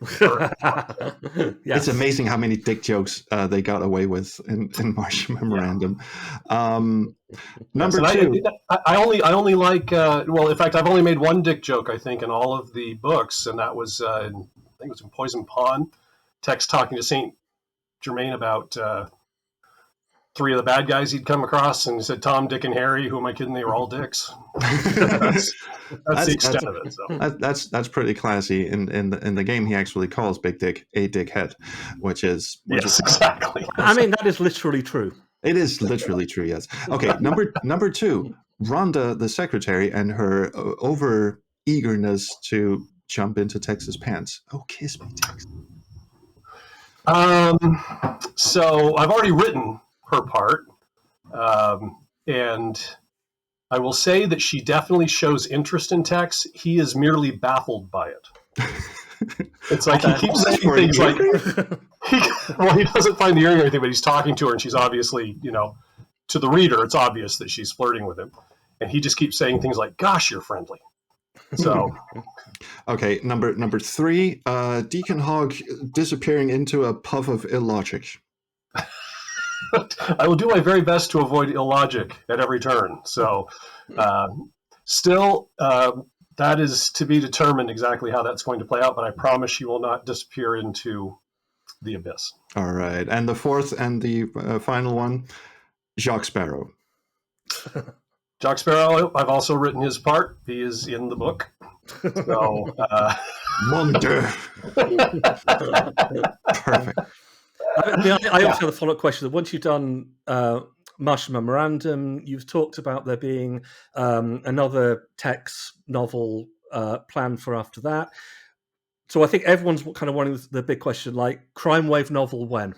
Speaker 1: Yes. It's amazing how many dick jokes they got away with in Martian Memorandum. Number two.
Speaker 2: I only like, well, in fact, I've only made one dick joke, I think, in all of the books, and that was, I think it was in Poison Pond, Tex talking to St. Germain about three of the bad guys he'd come across, and he said, Tom, Dick, and Harry. Who am I kidding? They were all dicks. that's the extent of it. So.
Speaker 1: That's pretty classy. In the game, he actually calls Big Dick a dickhead, which is
Speaker 2: exactly.
Speaker 3: I mean, that is literally true.
Speaker 1: It is literally true. Yes. Okay. Number two, Rhonda, the secretary, and her over eagerness to jump into Tex's pants. Oh, kiss me, Tex.
Speaker 2: So I've already written her part, and I will say that she definitely shows interest in Tex. He is merely baffled by it. It's like he keeps saying things like, he doesn't find the earring or anything, but he's talking to her, and she's obviously, to the reader, it's obvious that she's flirting with him, and he just keeps saying things like, "Gosh, you're friendly." So,
Speaker 1: okay, number three, Deacon Hogg disappearing into a puff of illogic.
Speaker 2: I will do my very best to avoid illogic at every turn. So, still, that is to be determined exactly how that's going to play out, but I promise she will not disappear into the abyss.
Speaker 1: All right. And the fourth and the final one, Jacques Sparrow.
Speaker 2: Jacques Sparrow, I've also written his part. He is in the book. So,
Speaker 1: Wonder. Perfect.
Speaker 3: I also have a follow-up question. Once you've done Martian Memorandum, you've talked about there being another Tex novel planned for after that. So I think everyone's kind of wanting the big question, like, crime wave novel when?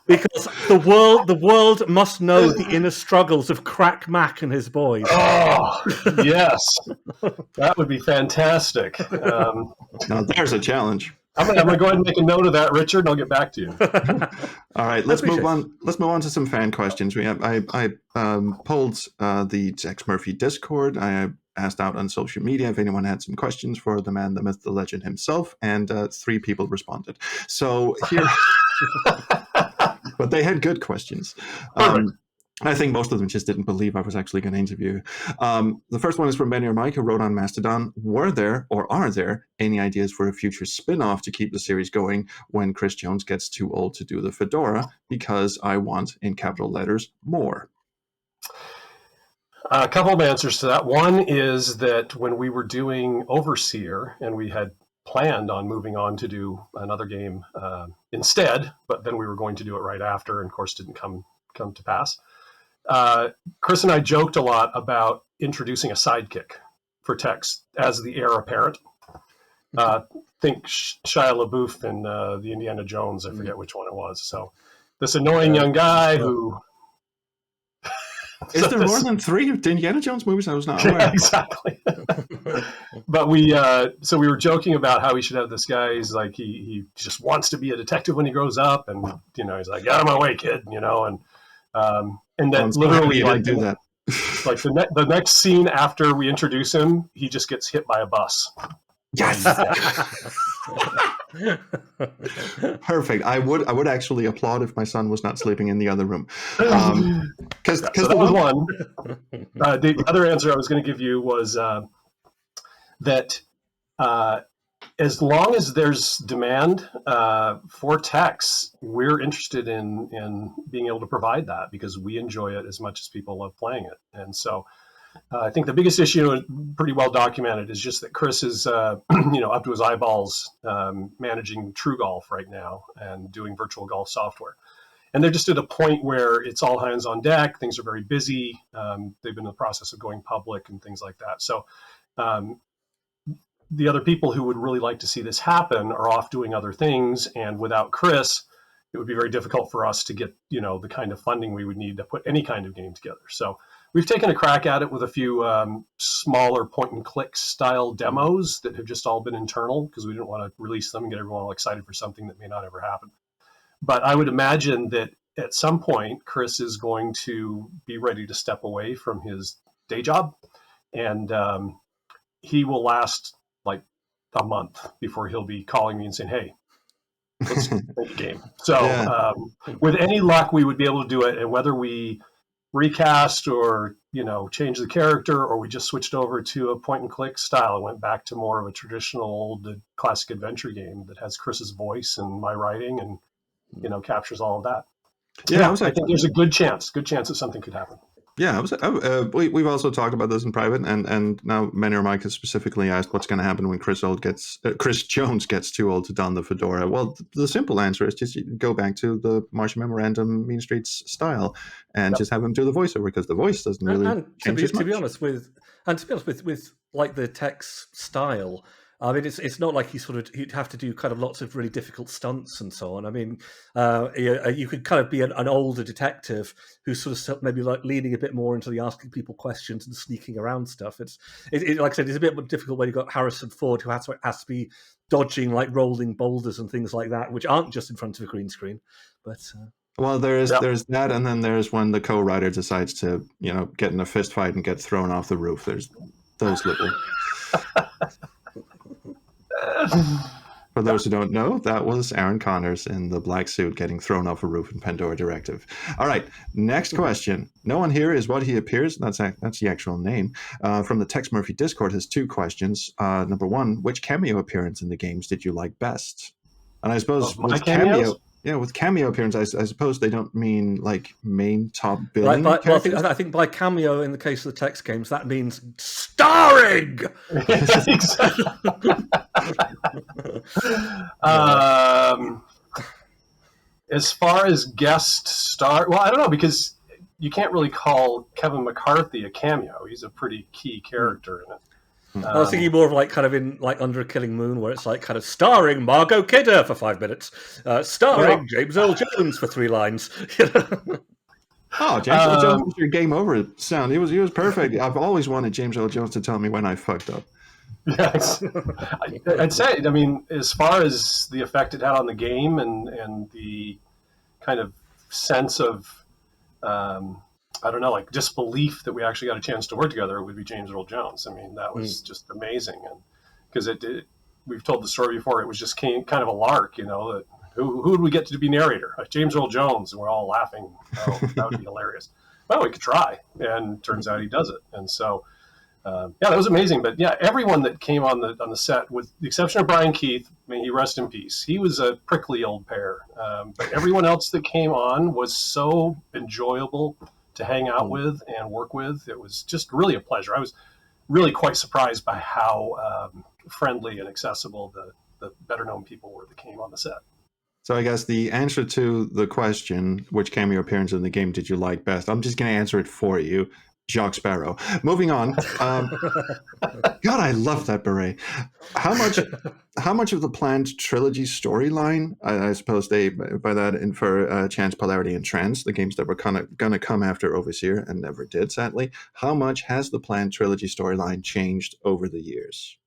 Speaker 3: Because the world must know the inner struggles of Crack Mac and his boys.
Speaker 2: Oh, yes. That would be fantastic.
Speaker 1: Now there's a challenge.
Speaker 2: I'm gonna go ahead and make a note of that, Richard, and I'll get back to you.
Speaker 1: All right, let's move on. Let's move on to some fan questions. I polled the Tex Murphy Discord. I asked out on social media if anyone had some questions for the man, the myth, the legend himself, and 3 people responded. So here, but they had good questions. I think most of them just didn't believe I was actually going to interview. The first one is from Benny or Mike, who wrote on Mastodon. Were there, or are there, any ideas for a future spin-off to keep the series going when Chris Jones gets too old to do the fedora? Because I want, in capital letters, more.
Speaker 2: A couple of answers to that. One is that when we were doing Overseer, and we had planned on moving on to do another game instead, but then we were going to do it right after, and of course didn't come to pass. Chris and I joked a lot about introducing a sidekick for Tex as the heir apparent. Think Shia LaBeouf in the Indiana Jones. I forget which one it was. So this annoying young guy who...
Speaker 1: Is there more than 3 Indiana Jones movies? I was not aware.
Speaker 2: Yeah, exactly. But we were joking about how we should have this guy. He's like, he just wants to be a detective when he grows up. And, he's like, get out of my way, kid, and then literally like
Speaker 1: do that.
Speaker 2: Like the next scene after we introduce him, he just gets hit by a bus.
Speaker 1: Yes. Perfect. I would actually applaud if my son was not sleeping in the other room. Because
Speaker 2: that was one. The other answer I was going to give you was that as long as there's demand for Tex, we're interested in being able to provide that because we enjoy it as much as people love playing it. And so I think the biggest issue, pretty well documented, is just that Chris is, up to his eyeballs managing True Golf right now and doing virtual golf software. And they're just at a point where it's all hands on deck. Things are very busy. They've been in the process of going public and things like that. So the other people who would really like to see this happen are off doing other things. And without Chris, it would be very difficult for us to get, the kind of funding we would need to put any kind of game together. So we've taken a crack at it with a few smaller point and click style demos that have just all been internal because we didn't want to release them and get everyone all excited for something that may not ever happen. But I would imagine that at some point, Chris is going to be ready to step away from his day job. And he will last like a month before he'll be calling me and saying, hey, let's make a game. So with any luck, we would be able to do it. And whether we recast or, change the character, or we just switched over to a point and click style and went back to more of a traditional old classic adventure game that has Chris's voice and my writing and, captures all of that.
Speaker 1: Yeah,
Speaker 2: I think there's a good chance that something could happen.
Speaker 1: Yeah, we've also talked about this in private, and now Manny or Mike has specifically asked what's going to happen when Chris Jones gets too old to don the fedora. Well, the simple answer is just go back to the Martian Memorandum Mean Streets style and just have him do the voiceover, because the voice doesn't really change as much.
Speaker 3: To be honest with like the Tex style, I mean, it's not like he'd have to do kind of lots of really difficult stunts and so on. I mean, you could kind of be an older detective who's sort of maybe like leaning a bit more into the asking people questions and sneaking around stuff. It's like I said, it's a bit more difficult when you've got Harrison Ford, who has to be dodging like rolling boulders and things like that, which aren't just in front of a green screen. But
Speaker 1: well, there's that, and then there's when the co-writer decides to get in a fist fight and get thrown off the roof. There's those little. For those who don't know, that was Aaron Connors in the black suit getting thrown off a roof in Pandora Directive. All right, next question. No one here is what he appears. That's the actual name. From the Tex Murphy Discord has 2 questions. Number 1, which cameo appearance in the games did you like best? And I suppose with cameo appearance, I suppose they don't mean like main top billing.
Speaker 3: Well, I think by cameo in the case of the Tex games, that means starring.
Speaker 2: As far as guest star, well, I don't know, because you can't really call Kevin McCarthy a cameo. He's a pretty key character in it.
Speaker 3: I was thinking more of like kind of in like Under a Killing Moon, where it's like kind of starring Margot Kidder for 5 minutes, starring James Earl Jones for 3 lines.
Speaker 1: Oh, James Earl Jones was your game over sound. He was perfect. I've always wanted James Earl Jones to tell me when I fucked up.
Speaker 2: Yes, I'd say. I mean, as far as the effect it had on the game and the kind of sense of I don't know, like disbelief that we actually got a chance to work together, it would be James Earl Jones. I mean, that was just amazing. And because we've told the story before, it was just kind of a lark, that who would we get to be narrator? James Earl Jones. And we're all laughing. Oh, that would be hilarious. Well, we could try. And turns out he does it. And so, that was amazing. But yeah, everyone that came on the set, with the exception of Brian Keith, may he rest in peace. He was a prickly old pear. But everyone else that came on was so enjoyable to hang out with and work with. It was just really a pleasure. I was really quite surprised by how friendly and accessible the better known people were that came on the set.
Speaker 1: So I guess the answer to the question, which cameo appearance in the game did you like best? I'm just going to answer it for you. Jacques Sparrow. Moving on. God, I love that beret. How much of the planned trilogy storyline, I suppose they by that infer Chance, Polarity, and Trance, the games that were kind of going to come after Overseer and never did, sadly. How much has the planned trilogy storyline changed over the years?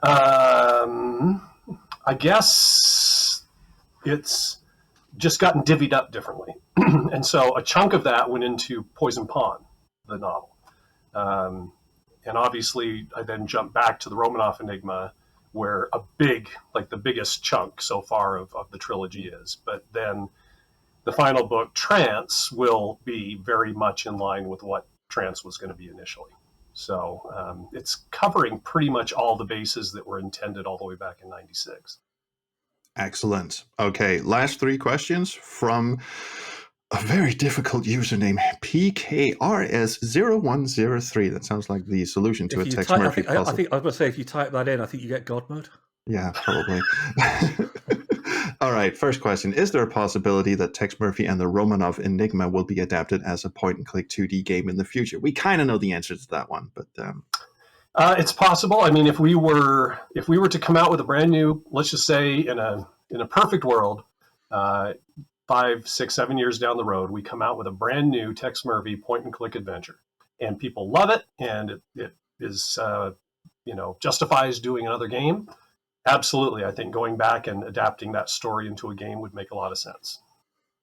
Speaker 2: I guess it's just gotten divvied up differently. And so a chunk of that went into Poison Pond, the novel. And obviously I then jumped back to the Romanoff Enigma, where the biggest chunk so far of the trilogy is. But then the final book, Trance, will be very much in line with what Trance was going to be initially. So it's covering pretty much all the bases that were intended all the way back in 96.
Speaker 1: Excellent. Okay, last 3 questions from a very difficult username, PKRS0103. That sounds like the solution to a Tex Murphy puzzle.
Speaker 3: I think I was going to say, if you type that in, I think you get God mode.
Speaker 1: Yeah, probably. All right, first question. Is there a possibility that Tex Murphy and the Romanov Enigma will be adapted as a point-and-click 2D game in the future? We kind of know the answer to that one, but...
Speaker 2: It's possible. I mean, if we were to come out with a brand new, let's just say in a perfect world, 5, 6, 7 years down the road, we come out with a brand new Tex Murphy point-and-click adventure, and people love it, and it is justifies doing another game. Absolutely, I think going back and adapting that story into a game would make a lot of sense.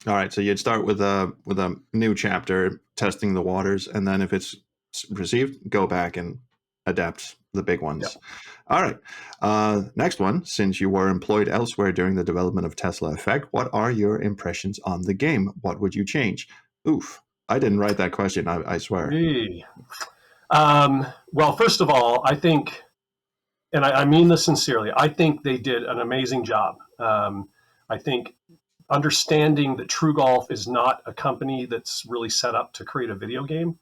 Speaker 1: All right, so you'd start with a new chapter, testing the waters, and then if it's received, go back and adapt the big ones.
Speaker 2: Yep.
Speaker 1: All right, next one. Since you were employed elsewhere during the development of Tesla Effect, what are your impressions on the game? What would you change? Oof, I didn't write that question, I swear.
Speaker 2: Well, first of all, I think, and I mean this sincerely, I think they did an amazing job. I think understanding that True Golf is not a company that's really set up to create a video game.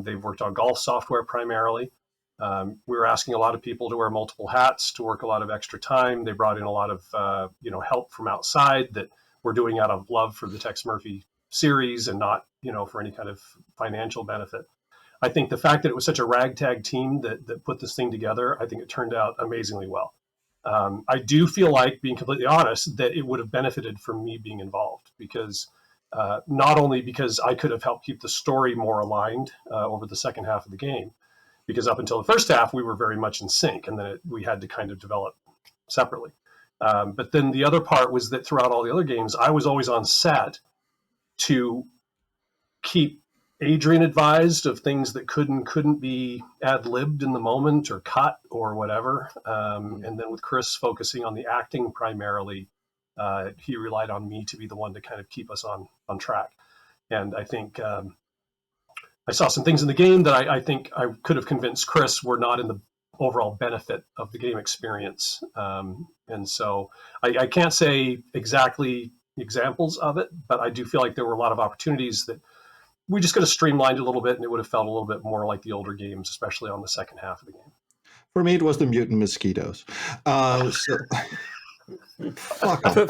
Speaker 2: They've worked on golf software primarily. We were asking a lot of people to wear multiple hats, to work a lot of extra time. They brought in a lot of help from outside that we're doing out of love for the Tex Murphy series and not for any kind of financial benefit. I think the fact that it was such a ragtag team that put this thing together, I think it turned out amazingly well. I do feel like, being completely honest, that it would have benefited from me being involved, because not only because I could have helped keep the story more aligned over the second half of the game, because up until the first half, we were very much in sync, and then we had to kind of develop separately. But then the other part was that throughout all the other games, I was always on set to keep Adrian advised of things that couldn't be ad-libbed in the moment or cut or whatever. And then with Chris focusing on the acting primarily, he relied on me to be the one to kind of keep us on track. And I think I saw some things in the game that I think I could have convinced Chris were not in the overall benefit of the game experience. And so I can't say exactly examples of it, but I do feel like there were a lot of opportunities that we just could have streamlined a little bit, and it would have felt a little bit more like the older games, especially on the second half of the game.
Speaker 1: For me, it was the mutant mosquitoes. Fuck 'em.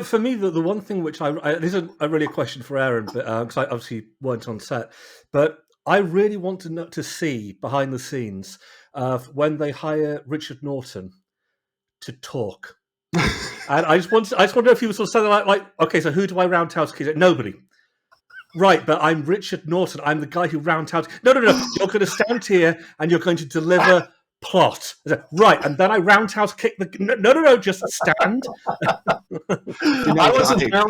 Speaker 3: For me, the one thing which this isn't really a question for Aaron, but because I obviously weren't on set, but I really want to see behind the scenes when they hire Richard Norton to talk. And I just want to know if he was sort of something like, okay, so who do I roundhouse kids? Nobody. Right, but I'm Richard Norton. I'm the guy who roundhouse. No. You're going to stand here and you're going to deliver plot. Right, and then I roundhouse kick the. No. Just stand.
Speaker 2: I wasn't there.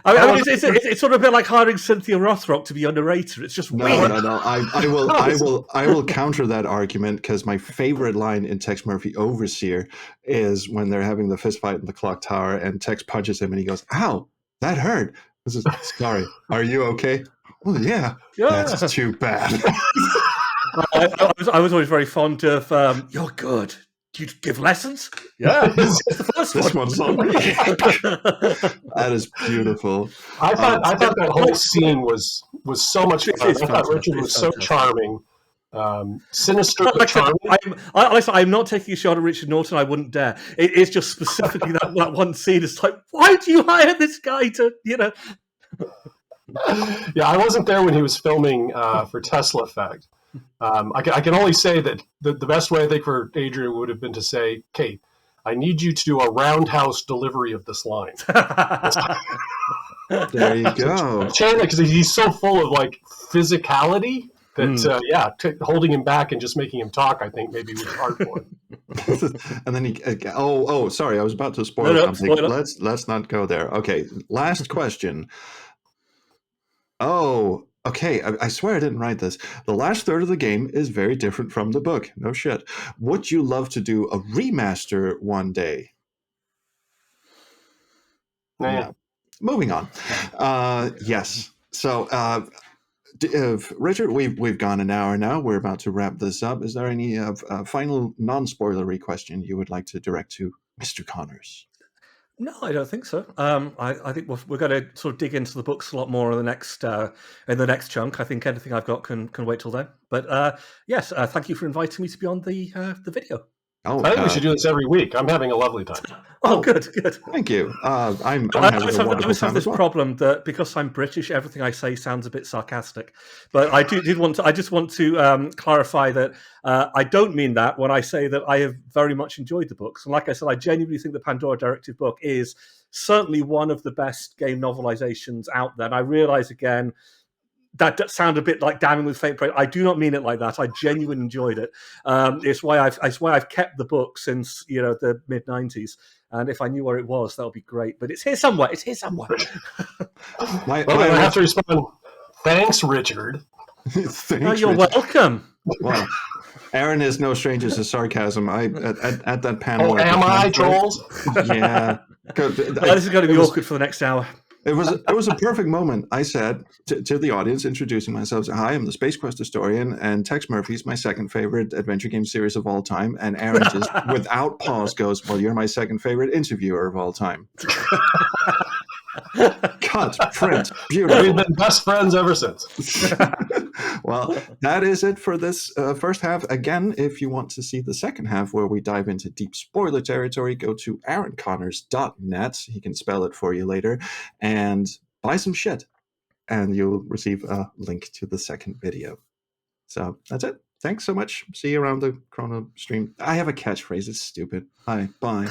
Speaker 3: I mean, it's sort of a bit like hiring Cynthia Rothrock to be your narrator. It's just weird.
Speaker 1: No. I will counter that argument, because my favorite line in Tex Murphy Overseer is when they're having the fist fight in the clock tower, and Tex punches him, and he goes, "Ow, that hurt." Sorry, are you okay? Oh, yeah. That's too bad.
Speaker 3: I was always very fond of, you're good. Do you give lessons? Yeah.
Speaker 1: This one's on me. That is beautiful.
Speaker 2: I thought that whole scene was so much fun. I thought Richard was so charming. Sinister but charming.
Speaker 3: I'm not taking a shot at Richard Norton. I wouldn't dare. It is just specifically that one scene. It's like, why do you hire this guy to,
Speaker 2: Yeah, I wasn't there when he was filming for Tesla Effect. I can only say that the best way I think for Adrian would have been to say, "Kate, I need you to do a roundhouse delivery of this line."
Speaker 1: There you go.
Speaker 2: Chandler, because he's so full of like physicality. That holding him back and just making him talk, I think maybe was hard for him.
Speaker 1: And then sorry, I was about to spoil something. Let's not go there. Okay, last question. Oh, okay. I swear I didn't write this. The last third of the game is very different from the book. No shit. Would you love to do a remaster one day? Yeah. Moving on. Yes. So, Richard, we've gone an hour now. We're about to wrap this up. Is there any final non-spoilery question you would like to direct to Mr. Connors?
Speaker 3: No, I don't think so. I think we're going to sort of dig into the books a lot more in the next chunk. I think anything I've got can wait till then. But yes, thank you for inviting me to be on the video.
Speaker 1: Oh,
Speaker 2: I think we should do this every week. I'm having a lovely time.
Speaker 3: Oh, good.
Speaker 1: Thank you. I'm having
Speaker 3: I
Speaker 1: a wonderful
Speaker 3: always
Speaker 1: time
Speaker 3: have this
Speaker 1: as well.
Speaker 3: problem that because I'm British, everything I say sounds a bit sarcastic. But I just want to clarify that I don't mean that when I say that I have very much enjoyed the books. And like I said, I genuinely think the Pandora Directive book is certainly one of the best game novelizations out there. And I realize again, that sound a bit like damning with faint praise. I do not mean it like that. I genuinely enjoyed it. It's why I've kept the book since the mid '90s. And if I knew where it was, that would be great. But it's here somewhere.
Speaker 2: I have to respond. Thanks, Richard.
Speaker 1: Thanks,
Speaker 3: you're
Speaker 1: Richard.
Speaker 3: welcome.
Speaker 1: Well, Aaron is no stranger to sarcasm. At that panel.
Speaker 2: Oh, am I, trolls?
Speaker 1: Yeah.
Speaker 3: This is going to be awkward for the next hour.
Speaker 1: It was a perfect moment. I said to the audience, introducing myself, "Hi, I'm the Space Quest historian, and Tex Murphy is my second favorite adventure game series of all time." And Aaron just, without pause, goes, "Well, you're my second favorite interviewer of all time." Cut, print, beautiful.
Speaker 2: We've been best friends ever since.
Speaker 1: Well, that is it for this first half. Again, if you want to see the second half where we dive into deep spoiler territory, go to aaronconnors.net. He can spell it for you later. And buy some shit. And you'll receive a link to the second video. So that's it. Thanks so much. See you around the Chrono stream. I have a catchphrase. It's stupid. Hi. Bye.